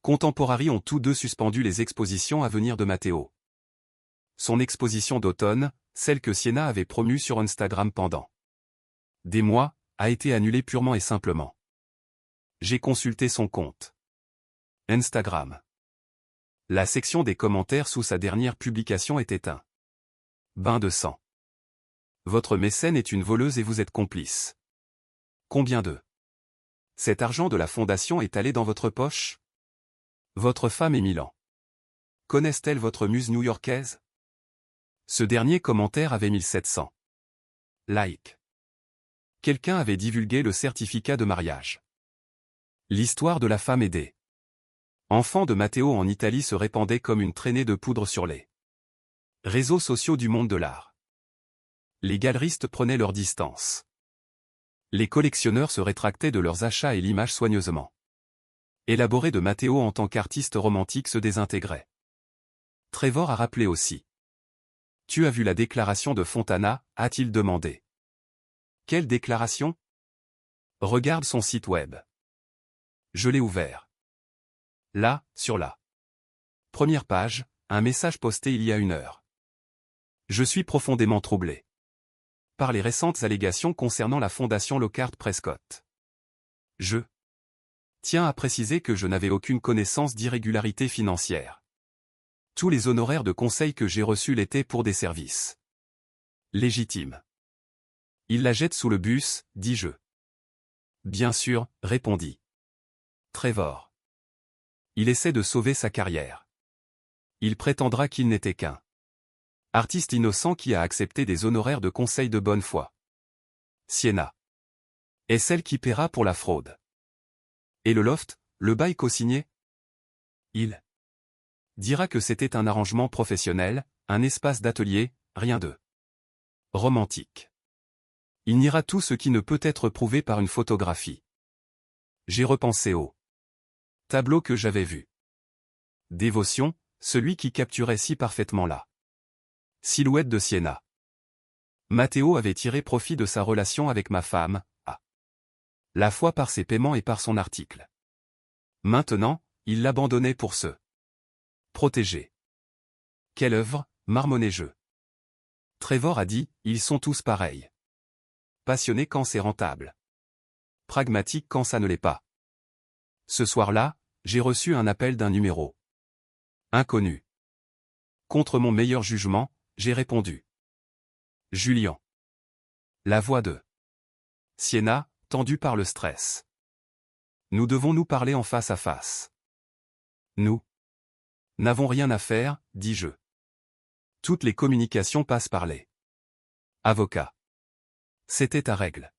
Contemporary ont tous deux suspendu les expositions à venir de Matteo. Son exposition d'automne, celle que Sienna avait promue sur Instagram pendant des mois, a été annulée purement et simplement. J'ai consulté son compte Instagram. La section des commentaires sous sa dernière publication était un bain de sang. Votre mécène est une voleuse et vous êtes complice. Combien de cet argent de la fondation est allé dans votre poche? Votre femme est Milan. Connaissent-elles votre muse new-yorkaise? Ce dernier commentaire avait 1700 likes. Quelqu'un avait divulgué le certificat de mariage. L'histoire de la femme aidée. Enfant de Matteo en Italie se répandait comme une traînée de poudre sur les réseaux sociaux du monde de l'art. Les galeristes prenaient leur distance. Les collectionneurs se rétractaient de leurs achats et l'image soigneusement élaborée de Matteo en tant qu'artiste romantique se désintégrait. Trevor a rappelé aussi. Tu as vu la déclaration de Fontana, a-t-il demandé. Quelle déclaration? Regarde son site web. Je l'ai ouvert. Là, sur la première page, un message posté il y a 1 heure. Je suis profondément troublé par les récentes allégations concernant la fondation Lockhart Prescott. Je tiens à préciser que je n'avais aucune connaissance d'irrégularité financière. Tous les honoraires de conseil que j'ai reçus l'étaient pour des services légitimes. Il la jette sous le bus, dis-je. Bien sûr, répondit Trevor. Il essaie de sauver sa carrière. Il prétendra qu'il n'était qu'un artiste innocent qui a accepté des honoraires de conseil de bonne foi. Sienna est celle qui paiera pour la fraude. Et le loft, le bail co-signé? Il dira que c'était un arrangement professionnel, un espace d'atelier, rien de romantique. Il niera tout ce qui ne peut être prouvé par une photographie. J'ai repensé au tableau que j'avais vu. Dévotion, celui qui capturait si parfaitement la silhouette de Sienna. Matteo avait tiré profit de sa relation avec ma femme, à la fois par ses paiements et par son article. Maintenant, il l'abandonnait pour se protéger. Quelle œuvre, marmonnai-je. Trevor a dit, ils sont tous pareils. Passionnés quand c'est rentable. Pragmatique quand ça ne l'est pas. Ce soir-là, j'ai reçu un appel d'un numéro inconnu. Contre mon meilleur jugement, j'ai répondu. Julian. La voix de Sienna, tendue par le stress. Nous devons nous parler en face à face. Nous n'avons rien à faire, dis-je. Toutes les communications passent par les avocats. C'était ta règle.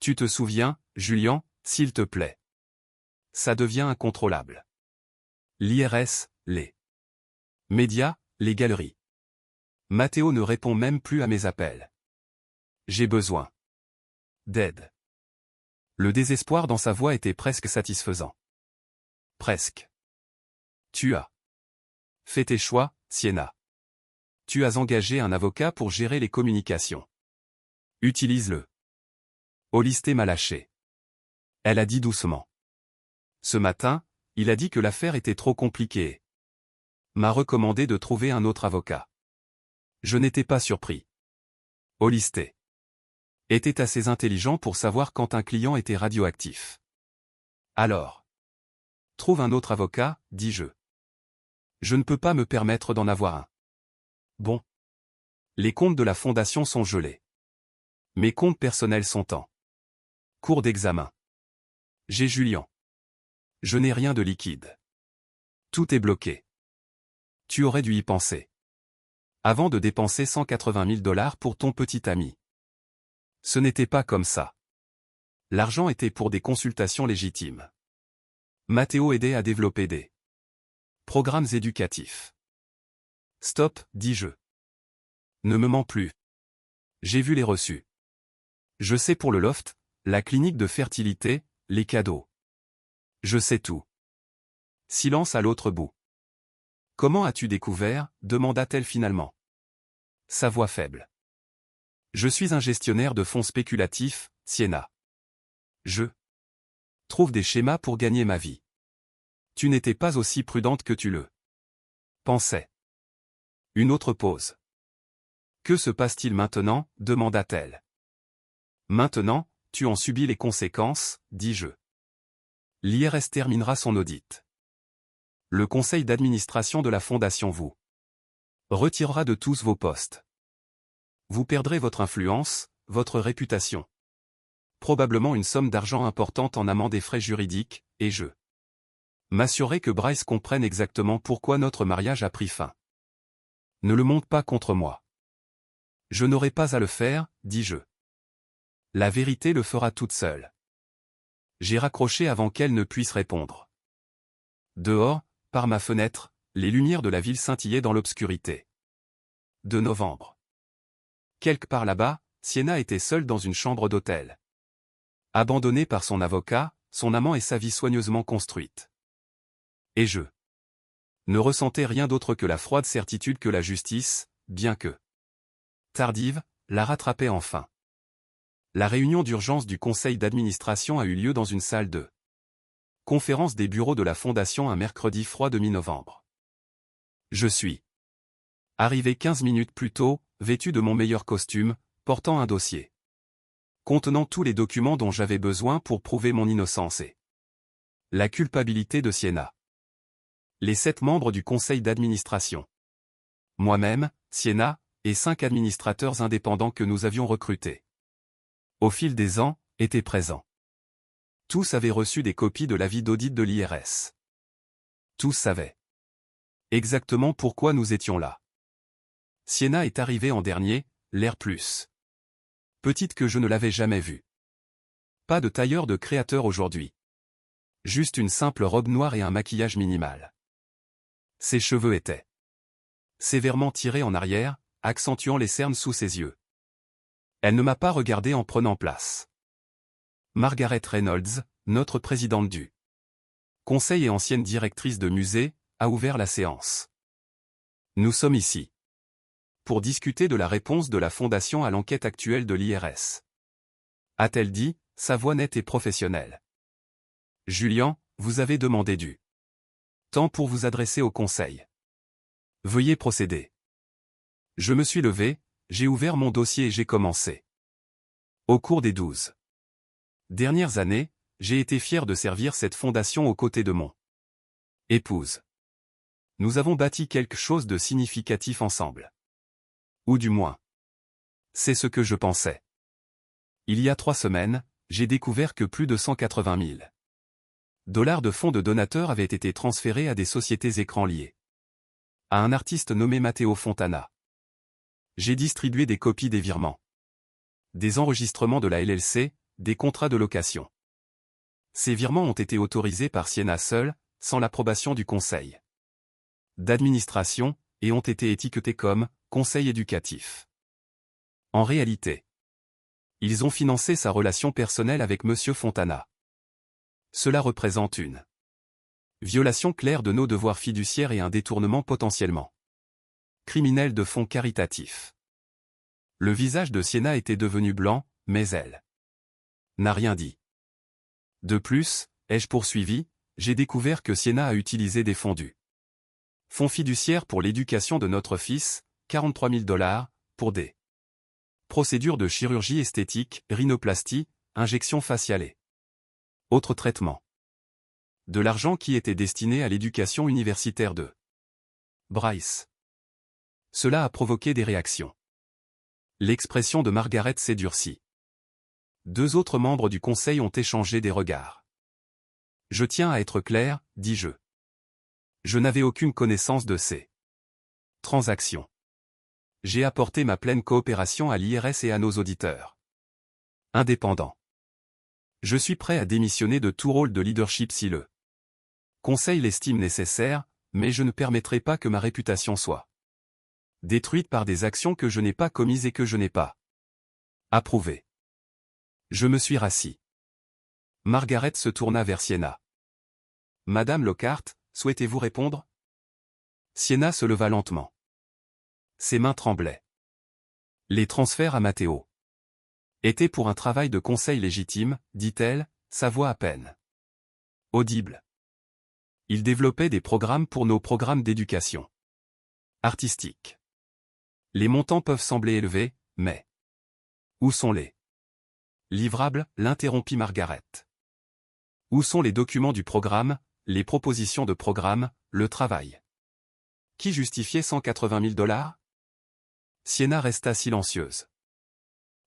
Tu te souviens, Julian, s'il te plaît. Ça devient incontrôlable. L'IRS, les médias, les galeries. Matteo ne répond même plus à mes appels. J'ai besoin d'aide. Le désespoir dans sa voix était presque satisfaisant. Presque. Tu as fait tes choix, Sienna. Tu as engagé un avocat pour gérer les communications. Utilise-le. Olisté m'a lâché. Elle a dit doucement. Ce matin, il a dit que l'affaire était trop compliquée. M'a recommandé de trouver un autre avocat. Je n'étais pas surpris. Olisté était assez intelligent pour savoir quand un client était radioactif. Alors, trouve un autre avocat, dis-je. Je ne peux pas me permettre d'en avoir un. Bon. Les comptes de la fondation sont gelés. Mes comptes personnels sont en cours d'examen. J'ai Julian. Je n'ai rien de liquide. Tout est bloqué. Tu aurais dû y penser. Avant de dépenser 180 000 $ pour ton petit ami. Ce n'était pas comme ça. L'argent était pour des consultations légitimes. Matteo aidait à développer des programmes éducatifs. Stop, dis-je. Ne me mens plus. J'ai vu les reçus. Je sais pour le loft, la clinique de fertilité, les cadeaux. Je sais tout. Silence à l'autre bout. Comment as-tu découvert, demanda-t-elle finalement. Sa voix faible. Je suis un gestionnaire de fonds spéculatifs, Sienna. Je trouve des schémas pour gagner ma vie. Tu n'étais pas aussi prudente que tu le pensais. Une autre pause. Que se passe-t-il maintenant, demanda-t-elle. Maintenant, tu en subis les conséquences, dis-je. L'IRS terminera son audit. Le conseil d'administration de la fondation vous retirera de tous vos postes. Vous perdrez votre influence, votre réputation. Probablement une somme d'argent importante en amende et frais juridiques, et je m'assurerai que Bryce comprenne exactement pourquoi notre mariage a pris fin. Ne le monte pas contre moi. Je n'aurai pas à le faire, dis-je. La vérité le fera toute seule. J'ai raccroché avant qu'elle ne puisse répondre. Dehors, par ma fenêtre, les lumières de la ville scintillaient dans l'obscurité. De novembre. Quelque part là-bas, Sienna était seule dans une chambre d'hôtel. Abandonnée par son avocat, son amant et sa vie soigneusement construite. Et je ne ressentais rien d'autre que la froide certitude que la justice, bien que tardive, la rattrapait enfin. La réunion d'urgence du conseil d'administration a eu lieu dans une salle de Conférence des bureaux de la Fondation un mercredi froid de mi-novembre. Je suis arrivé 15 minutes plus tôt, vêtu de mon meilleur costume, portant un dossier contenant tous les documents dont j'avais besoin pour prouver mon innocence et la culpabilité de Sienna. Les 7 membres du conseil d'administration. Moi-même, Sienna, et 5 administrateurs indépendants que nous avions recrutés. Au fil des ans, étaient présents. Tous avaient reçu des copies de l'avis d'audit de l'IRS. Tous savaient exactement pourquoi nous étions là. Sienna est arrivée en dernier, l'air plus petite que je ne l'avais jamais vue. Pas de tailleur de créateur aujourd'hui. Juste une simple robe noire et un maquillage minimal. Ses cheveux étaient sévèrement tirés en arrière, accentuant les cernes sous ses yeux. Elle ne m'a pas regardé en prenant place. Margaret Reynolds, notre présidente du conseil et ancienne directrice de musée, a ouvert la séance. Nous sommes ici pour discuter de la réponse de la Fondation à l'enquête actuelle de l'IRS. A-t-elle dit, sa voix nette et professionnelle. Julian, vous avez demandé du temps pour vous adresser au conseil. Veuillez procéder. Je me suis levé, j'ai ouvert mon dossier et j'ai commencé. Au cours des 12 dernières années, j'ai été fier de servir cette fondation aux côtés de mon épouse. Nous avons bâti quelque chose de significatif ensemble. Ou du moins, c'est ce que je pensais. Il y a 3 semaines, j'ai découvert que plus de 180 000 $ de fonds de donateurs avaient été transférés à des sociétés écrans liées à un artiste nommé Matteo Fontana. J'ai distribué des copies des virements, des enregistrements de la LLC, des contrats de location. Ces virements ont été autorisés par Sienna seule, sans l'approbation du conseil d'administration, et ont été étiquetés comme « conseil éducatif ». En réalité, ils ont financé sa relation personnelle avec M. Fontana. Cela représente une violation claire de nos devoirs fiduciaires et un détournement potentiellement criminel de fonds caritatifs. Le visage de Sienna était devenu blanc, mais elle n'a rien dit. De plus, ai-je poursuivi, j'ai découvert que Sienna a utilisé des fonds du fonds fiduciaire pour l'éducation de notre fils, 43 000 $, pour des procédures de chirurgie esthétique, rhinoplastie, injection faciale et autres traitements. De l'argent qui était destiné à l'éducation universitaire de Bryce. Cela a provoqué des réactions. L'expression de Margaret s'est durcie. 2 autres membres du conseil ont échangé des regards. Je tiens à être clair, dis-je. Je n'avais aucune connaissance de ces transactions. J'ai apporté ma pleine coopération à l'IRS et à nos auditeurs indépendants. Je suis prêt à démissionner de tout rôle de leadership si le conseil l'estime nécessaire, mais je ne permettrai pas que ma réputation soit détruite par des actions que je n'ai pas commises et que je n'ai pas approuvées. Je me suis rassis. Margaret se tourna vers Sienna. Madame Lockhart, souhaitez-vous répondre? Sienna se leva lentement. Ses mains tremblaient. Les transferts à Matteo étaient pour un travail de conseil légitime, dit-elle, sa voix à peine audible. Il développait des programmes pour nos programmes d'éducation artistique. Les montants peuvent sembler élevés, mais où sont les livrables? L'interrompit Margaret. Où sont les documents du programme, les propositions de programme, le travail qui justifiait 180 000 $? Sienna resta silencieuse.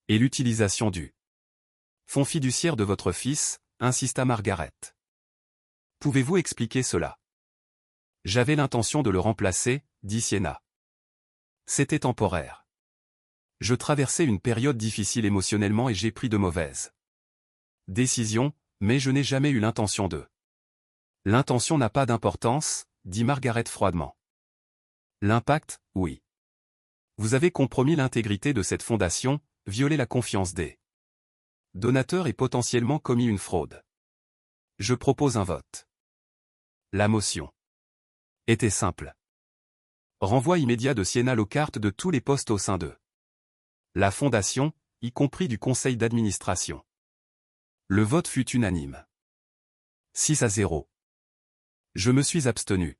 Et l'utilisation du fonds fiduciaire de votre fils, insista Margaret. Pouvez-vous expliquer cela? J'avais l'intention de le remplacer, dit Sienna. C'était temporaire. Je traversais une période difficile émotionnellement et j'ai pris de mauvaises décisions, mais je n'ai jamais eu l'intention de. L'intention n'a pas d'importance, dit Margaret froidement. L'impact, oui. Vous avez compromis l'intégrité de cette fondation, violé la confiance des donateurs et potentiellement commis une fraude. Je propose un vote. La motion était simple. Renvoi immédiat de Sienna Lockhart de tous les postes au sein de la fondation, y compris du conseil d'administration. Le vote fut unanime. 6-0. Je me suis abstenu.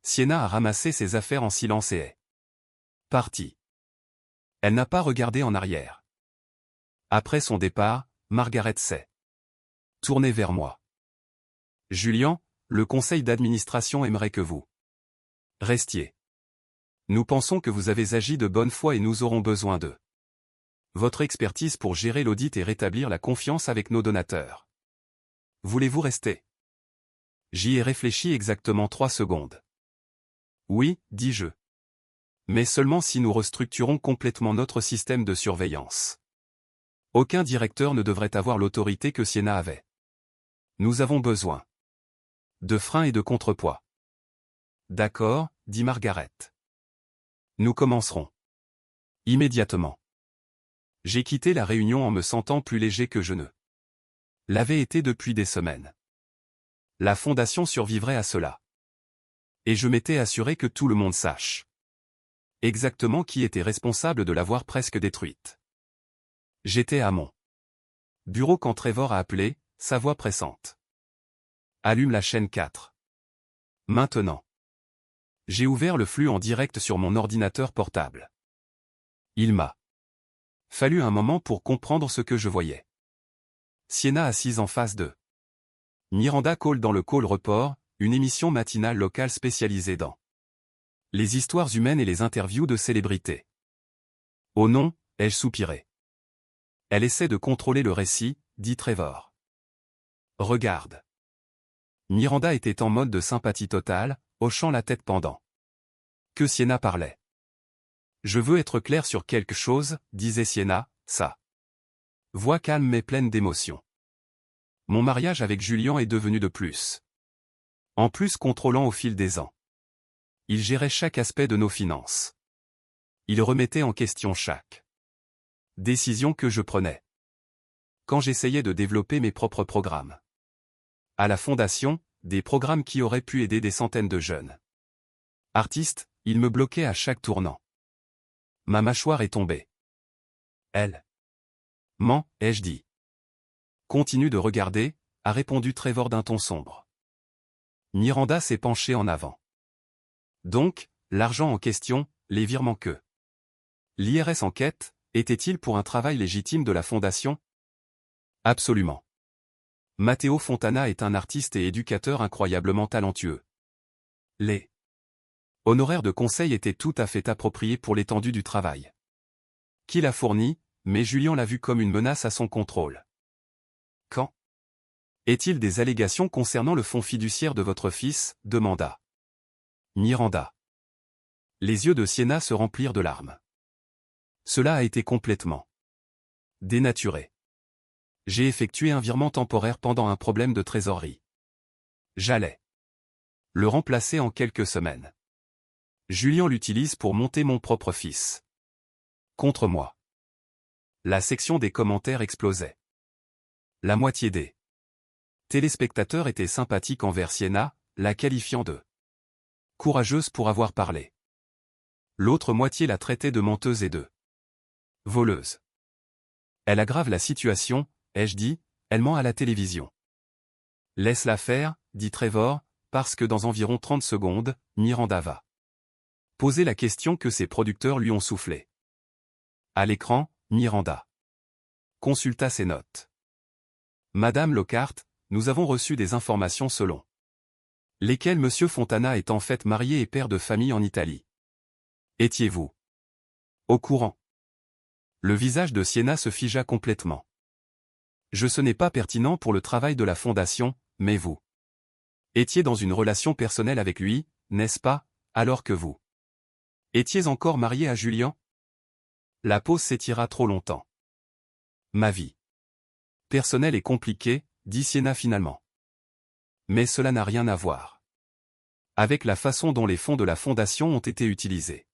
Sienna a ramassé ses affaires en silence et est partie. Elle n'a pas regardé en arrière. Après son départ, Margaret s'est tournée vers moi. Julian, le conseil d'administration aimerait que vous restiez. Nous pensons que vous avez agi de bonne foi et nous aurons besoin de votre expertise pour gérer l'audit et rétablir la confiance avec nos donateurs. Voulez-vous rester? J'y ai réfléchi exactement 3 secondes. Oui, dis-je. Mais seulement si nous restructurons complètement notre système de surveillance. Aucun directeur ne devrait avoir l'autorité que Sienna avait. Nous avons besoin de freins et de contrepoids. D'accord, dit Margaret. Nous commencerons immédiatement. J'ai quitté la réunion en me sentant plus léger que je ne l'avais été depuis des semaines. La fondation survivrait à cela. Et je m'étais assuré que tout le monde sache exactement qui était responsable de l'avoir presque détruite. J'étais à mon bureau quand Trevor a appelé, sa voix pressante. Allume la chaîne 4. Maintenant. J'ai ouvert le flux en direct sur mon ordinateur portable. Il m'a fallu un moment pour comprendre ce que je voyais. Sienna assise en face de Miranda Call dans le Call Report, une émission matinale locale spécialisée dans les histoires humaines et les interviews de célébrités. Oh non, ai-je soupiré. Elle essaie de contrôler le récit, dit Trevor. Regarde. Miranda était en mode de sympathie totale, hochant la tête pendant que Sienna parlait. Je veux être clair sur quelque chose, disait Sienna, sa voix calme mais pleine d'émotion. Mon mariage avec Julian est devenu de plus en plus contrôlant au fil des ans. Il gérait chaque aspect de nos finances. Il remettait en question chaque décision que je prenais. Quand j'essayais de développer mes propres programmes. À la fondation, des programmes qui auraient pu aider des centaines de jeunes artistes, il me bloquait à chaque tournant. Ma mâchoire est tombée. Elle ment, ai-je dit. Continue de regarder, a répondu Trevor d'un ton sombre. Miranda s'est penchée en avant. Donc, l'argent en question, les virements que l'IRS enquête, était-il pour un travail légitime de la fondation? Absolument. Matteo Fontana est un artiste et éducateur incroyablement talentueux. Les honoraires de conseil étaient tout à fait appropriés pour l'étendue du travail qu'il a fourni, mais Julian l'a vu comme une menace à son contrôle. Quand est-il des allégations concernant le fonds fiduciaire de votre fils, demanda Miranda. Les yeux de Sienna se remplirent de larmes. Cela a été complètement dénaturé. J'ai effectué un virement temporaire pendant un problème de trésorerie. J'allais le remplacer en quelques semaines. Julian l'utilise pour monter mon propre fils contre moi. La section des commentaires explosait. La moitié des téléspectateurs étaient sympathiques envers Sienna, la qualifiant de courageuse pour avoir parlé. L'autre moitié la traitait de menteuse et de voleuse. Elle aggrave la situation, ai-je dit, elle ment à la télévision. Laisse-la faire, dit Trevor, parce que dans environ 30 secondes, Miranda va poser la question que ses producteurs lui ont soufflée. À l'écran, Miranda consulta ses notes. Madame Lockhart, nous avons reçu des informations selon lesquelles Monsieur Fontana est en fait marié et père de famille en Italie. Étiez-vous au courant? Le visage de Sienna se figea complètement. Ce n'est pas pertinent pour le travail de la fondation, mais vous étiez dans une relation personnelle avec lui, n'est-ce pas, alors que vous étiez encore marié à Julian? La pause s'étira trop longtemps. Ma vie personnelle est compliquée, dit Sienna finalement. Mais cela n'a rien à voir avec la façon dont les fonds de la fondation ont été utilisés.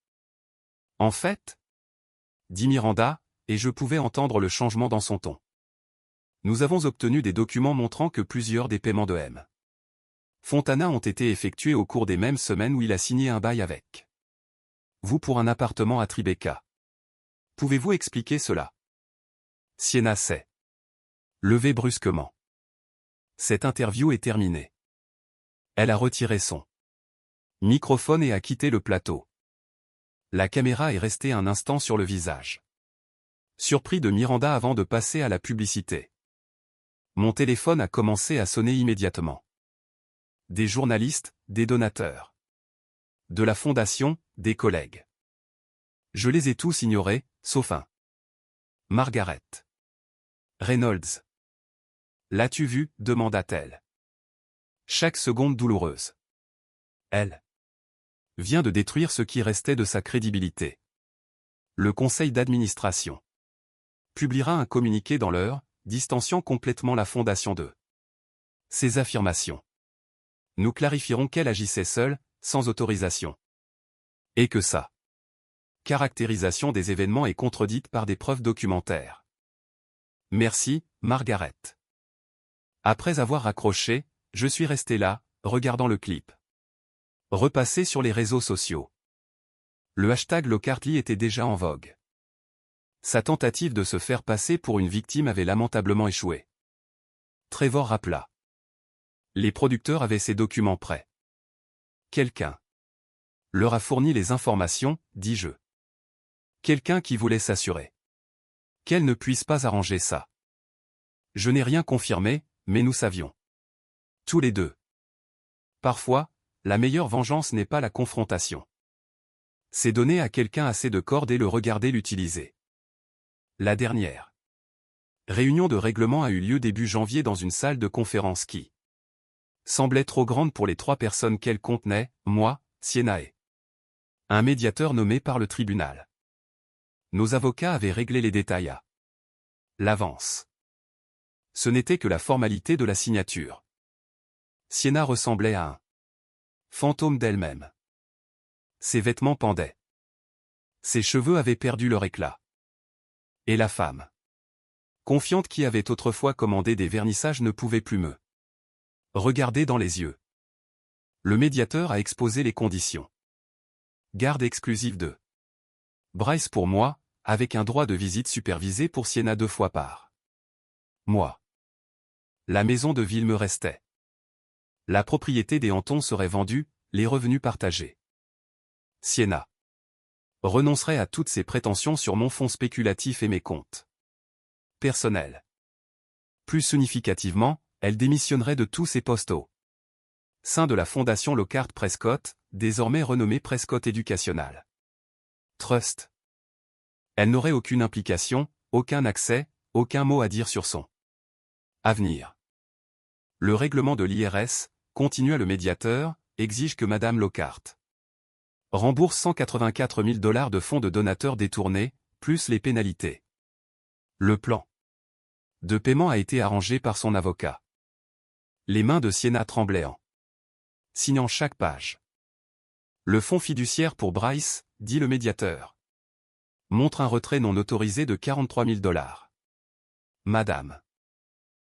En fait, dit Miranda, et je pouvais entendre le changement dans son ton. Nous avons obtenu des documents montrant que plusieurs des paiements de M. Fontana ont été effectués au cours des mêmes semaines où il a signé un bail avec vous pour un appartement à Tribeca. Pouvez-vous expliquer cela? Sienna s'est levée brusquement. Cette interview est terminée. Elle a retiré son microphone et a quitté le plateau. La caméra est restée un instant sur le visage surpris de Miranda avant de passer à la publicité. Mon téléphone a commencé à sonner immédiatement. Des journalistes, des donateurs. De la fondation, des collègues. Je les ai tous ignorés, sauf un. Margaret Reynolds. L'as-tu vu, demanda-t-elle. Chaque seconde douloureuse. Elle vient de détruire ce qui restait de sa crédibilité. Le conseil d'administration publiera un communiqué dans l'heure, distanciant complètement la fondation de ces affirmations. Nous clarifierons qu'elle agissait seule, sans autorisation. Et que sa caractérisation des événements est contredite par des preuves documentaires. Merci, Margaret. Après avoir raccroché, je suis resté là, regardant le clip. Repassé sur les réseaux sociaux. Le hashtag Lockhart-Lee était déjà en vogue. Sa tentative de se faire passer pour une victime avait lamentablement échoué. Trevor rappela. Les producteurs avaient ces documents prêts. Quelqu'un leur a fourni les informations, dis-je. Quelqu'un qui voulait s'assurer qu'elle ne puisse pas arranger ça. Je n'ai rien confirmé, mais nous savions. Tous les deux. Parfois, la meilleure vengeance n'est pas la confrontation. C'est donner à quelqu'un assez de cordes et le regarder l'utiliser. La dernière réunion de règlement a eu lieu début janvier dans une salle de conférence qui semblait trop grande pour les 3 personnes qu'elle contenait, moi, Sienna et un médiateur nommé par le tribunal. Nos avocats avaient réglé les détails à l'avance. Ce n'était que la formalité de la signature. Sienna ressemblait à un fantôme d'elle-même. Ses vêtements pendaient. Ses cheveux avaient perdu leur éclat. Et la femme confiante qui avait autrefois commandé des vernissages ne pouvait plus me regarder dans les yeux. Le médiateur a exposé les conditions. Garde exclusive de Bryce pour moi, avec un droit de visite supervisé pour Sienna 2 fois par mois. La maison de ville me restait. La propriété des Hantons serait vendue, les revenus partagés. Sienna renoncerait à toutes ses prétentions sur mon fonds spéculatif et mes comptes personnels. Plus significativement, elle démissionnerait de tous ses postes au sein de la fondation Lockhart Prescott, désormais renommée Prescott Educational Trust. Elle n'aurait aucune implication, aucun accès, aucun mot à dire sur son avenir. Le règlement de l'IRS, continua le médiateur, exige que Madame Lockhart rembourse 184 000 $ de fonds de donateurs détournés, plus les pénalités. Le plan de paiement a été arrangé par son avocat. Les mains de Sienna tremblaient en signant chaque page. Le fonds fiduciaire pour Bryce, dit le médiateur, montre un retrait non autorisé de 43 000 $. Madame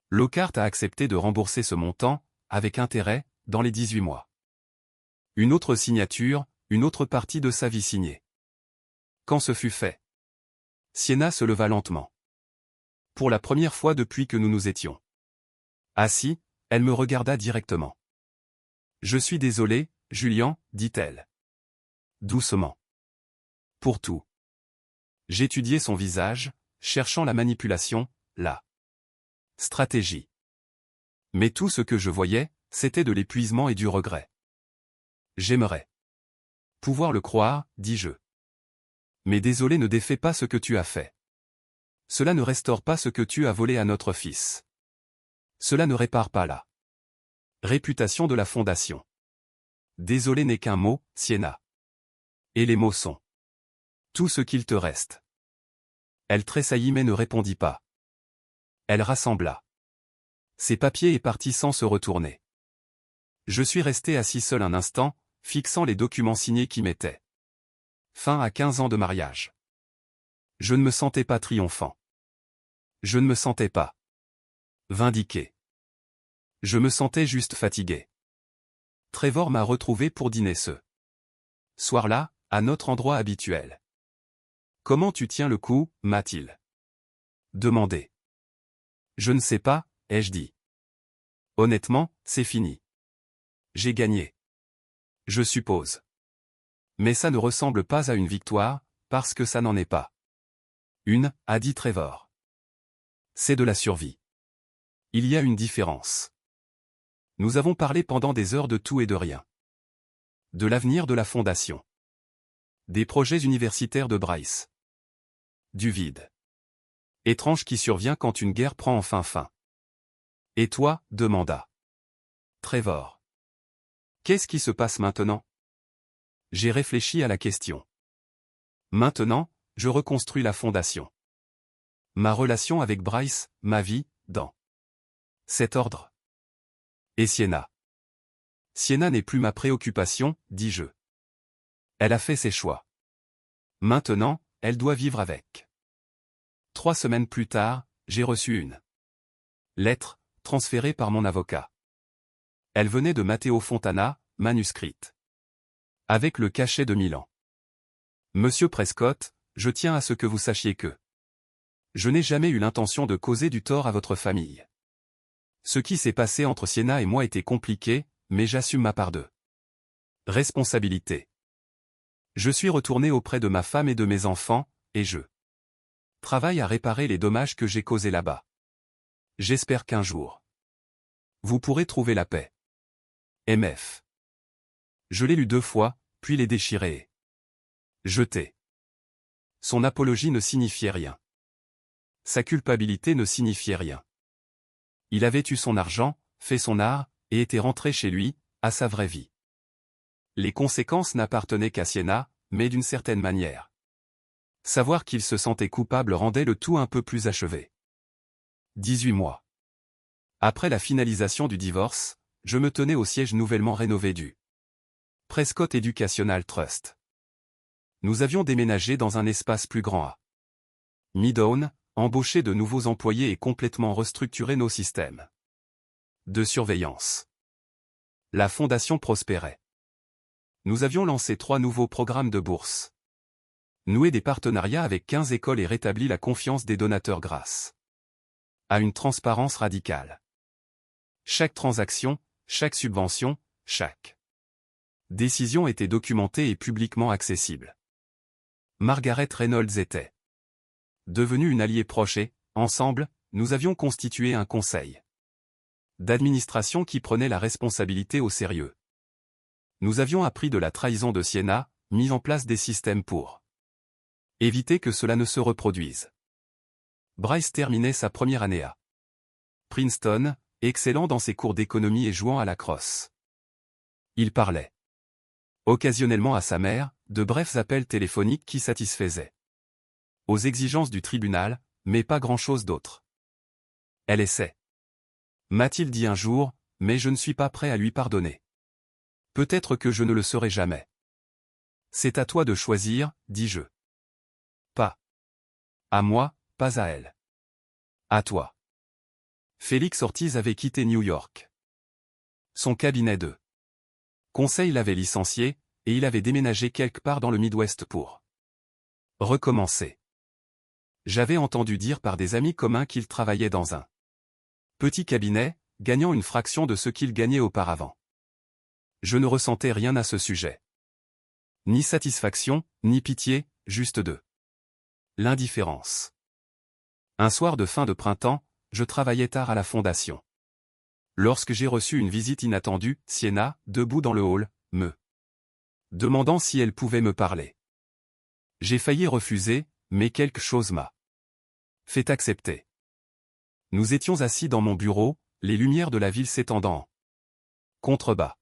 Lockhart a accepté de rembourser ce montant, avec intérêt, dans les 18 mois. Une autre signature, une autre partie de sa vie signée. Quand ce fut fait, Sienna se leva lentement. Pour la première fois depuis que nous nous étions assis, elle me regarda directement. Je suis désolée, Julian, dit-elle. Doucement. Pour tout. J'étudiais son visage, cherchant la manipulation, la stratégie. Mais tout ce que je voyais, c'était de l'épuisement et du regret. J'aimerais pouvoir le croire, dis-je. Mais désolé ne défait pas ce que tu as fait. Cela ne restaure pas ce que tu as volé à notre fils. Cela ne répare pas la réputation de la fondation. Désolé n'est qu'un mot, Sienna. Et les mots sont tout ce qu'il te reste. Elle tressaillit mais ne répondit pas. Elle rassembla ses papiers et partit sans se retourner. Je suis resté assis seul un instant, fixant les documents signés qui mettaient fin à 15 ans de mariage. Je ne me sentais pas triomphant. Je ne me sentais pas vindiqué. Je me sentais juste fatigué. Trevor m'a retrouvé pour dîner ce soir-là, à notre endroit habituel. Comment tu tiens le coup, m'a-t-il demandé. Je ne sais pas, ai-je dit. Honnêtement, c'est fini. J'ai gagné. Je suppose. Mais ça ne ressemble pas à une victoire, parce que ça n'en est pas. A dit Trevor. C'est de la survie. Il y a une différence. Nous avons parlé pendant des heures de tout et de rien. De l'avenir de la fondation. Des projets universitaires de Bryce. Du vide. Étrange qui survient quand une guerre prend enfin fin. Et toi, demanda Trevor. Qu'est-ce qui se passe maintenant? J'ai réfléchi à la question. Maintenant, je reconstruis la fondation. Ma relation avec Bryce, ma vie, dans cet ordre. Et Sienna. Sienna n'est plus ma préoccupation, dis-je. Elle a fait ses choix. Maintenant, elle doit vivre avec. 3 semaines plus tard, j'ai reçu une lettre, transférée par mon avocat. Elle venait de Matteo Fontana, manuscrite. Avec le cachet de Milan. Monsieur Prescott, je tiens à ce que vous sachiez que je n'ai jamais eu l'intention de causer du tort à votre famille. Ce qui s'est passé entre Sienna et moi était compliqué, mais j'assume ma part de responsabilité. Je suis retourné auprès de ma femme et de mes enfants, et je travaille à réparer les dommages que j'ai causés là-bas. J'espère qu'un jour, vous pourrez trouver la paix. MF. Je l'ai lu 2 fois, puis l'ai déchiré et jeté. Son apologie ne signifiait rien. Sa culpabilité ne signifiait rien. Il avait eu son argent, fait son art, et était rentré chez lui, à sa vraie vie. Les conséquences n'appartenaient qu'à Sienna, mais d'une certaine manière. Savoir qu'il se sentait coupable rendait le tout un peu plus achevé. 18 mois. Après la finalisation du divorce, je me tenais au siège nouvellement rénové du Prescott Educational Trust. Nous avions déménagé dans un espace plus grand à Midtown, embauché de nouveaux employés et complètement restructuré nos systèmes de surveillance. La fondation prospérait. Nous avions lancé 3 nouveaux programmes de bourse. Noué des partenariats avec 15 écoles et rétabli la confiance des donateurs grâce à une transparence radicale. Chaque transaction, chaque subvention, chaque décision était documentée et publiquement accessible. Margaret Reynolds était devenue une alliée proche et, ensemble, nous avions constitué un conseil d'administration qui prenait la responsabilité au sérieux. Nous avions appris de la trahison de Sienna, mis en place des systèmes pour éviter que cela ne se reproduise. Bryce terminait sa première année à Princeton, excellent dans ses cours d'économie et jouant à la crosse. Il parlait occasionnellement à sa mère, de brefs appels téléphoniques qui satisfaisaient aux exigences du tribunal, mais pas grand-chose d'autre. Elle essaie. M'a-t-il dit un jour, mais je ne suis pas prêt à lui pardonner. Peut-être que je ne le serai jamais. C'est à toi de choisir, dis-je. Pas à moi, pas à elle. À toi. Félix Ortiz avait quitté New York. Son cabinet de conseil l'avait licencié, et il avait déménagé quelque part dans le Midwest pour recommencer. J'avais entendu dire par des amis communs qu'il travaillait dans un petit cabinet, gagnant une fraction de ce qu'il gagnait auparavant. Je ne ressentais rien à ce sujet. Ni satisfaction, ni pitié, juste de l'indifférence. Un soir de fin de printemps, je travaillais tard à la fondation. Lorsque j'ai reçu une visite inattendue, Sienna, debout dans le hall, me demandant si elle pouvait me parler. J'ai failli refuser, mais quelque chose m'a fait accepter. Nous étions assis dans mon bureau, les lumières de la ville s'étendant en contrebas.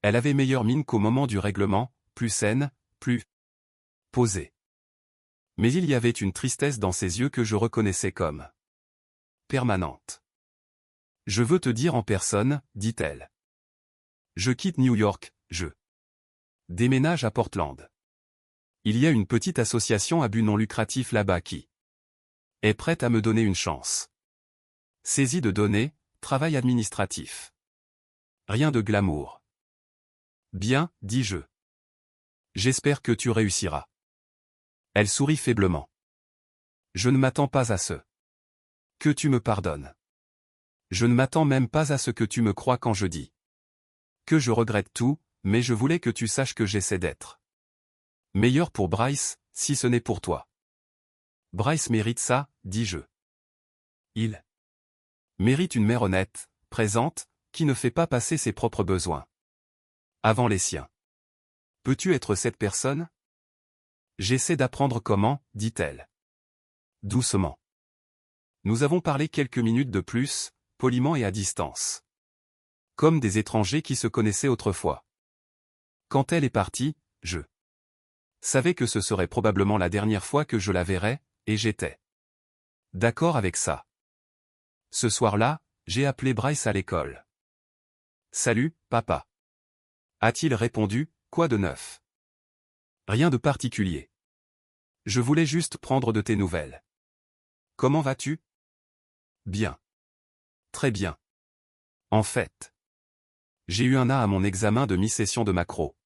Elle avait meilleure mine qu'au moment du règlement, plus saine, plus posée. Mais il y avait une tristesse dans ses yeux que je reconnaissais comme permanente. Je veux te dire en personne, dit-elle. Je quitte New York, je déménage à Portland. Il y a une petite association à but non lucratif là-bas qui est prête à me donner une chance. Saisie de données, travail administratif. Rien de glamour. Bien, dis-je. J'espère que tu réussiras. Elle sourit faiblement. Je ne m'attends pas à ce que tu me pardonnes. Je ne m'attends même pas à ce que tu me crois quand je dis que je regrette tout, mais je voulais que tu saches que j'essaie d'être meilleur pour Bryce, si ce n'est pour toi. Bryce mérite ça, dis-je. Il mérite une mère honnête, présente, qui ne fait pas passer ses propres besoins avant les siens. Peux-tu être cette personne? J'essaie d'apprendre comment, dit-elle. Doucement. Nous avons parlé quelques minutes de plus, poliment et à distance. Comme des étrangers qui se connaissaient autrefois. Quand elle est partie, je savais que ce serait probablement la dernière fois que je la verrais, et j'étais d'accord avec ça. Ce soir-là, j'ai appelé Bryce à l'école. Salut, papa. A-t-il répondu, quoi de neuf? Rien de particulier. Je voulais juste prendre de tes nouvelles. Comment vas-tu? Bien. Très bien. En fait, j'ai eu un A à mon examen de mi-session de macro.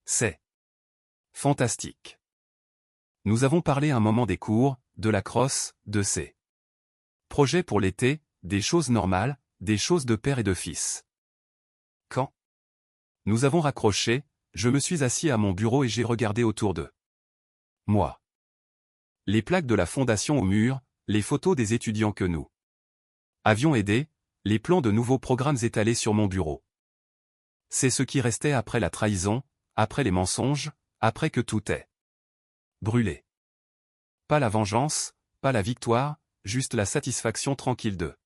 C'est fantastique. Nous avons parlé un moment des cours, de la crosse, de ses projets pour l'été, des choses normales, des choses de père et de fils. Quand nous avons raccroché, je me suis assis à mon bureau et j'ai regardé autour de moi. Les plaques de la fondation au mur, les photos des étudiants que nous avions aidés, les plans de nouveaux programmes étalés sur mon bureau. C'est ce qui restait après la trahison, après les mensonges, après que tout est brûlé. Pas la vengeance, pas la victoire, juste la satisfaction tranquille de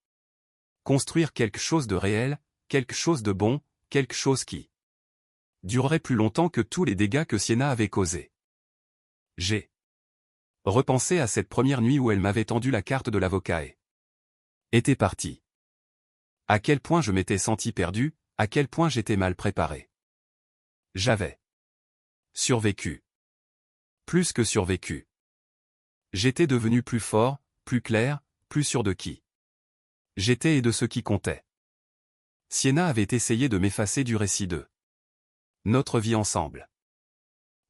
construire quelque chose de réel, quelque chose de bon, quelque chose qui durerait plus longtemps que tous les dégâts que Sienna avait causés. J'ai repensé à cette première nuit où elle m'avait tendu la carte de l'avocat et était partie. À quel point je m'étais senti perdu, à quel point j'étais mal préparé. J'avais survécu. Plus que survécu. J'étais devenu plus fort, plus clair, plus sûr de qui j'étais et de ce qui comptait. Sienna avait essayé de m'effacer du récit de notre vie ensemble.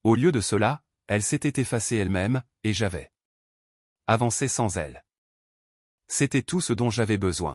Au lieu de cela, elle s'était effacée elle-même, et j'avais avancé sans elle. C'était tout ce dont j'avais besoin.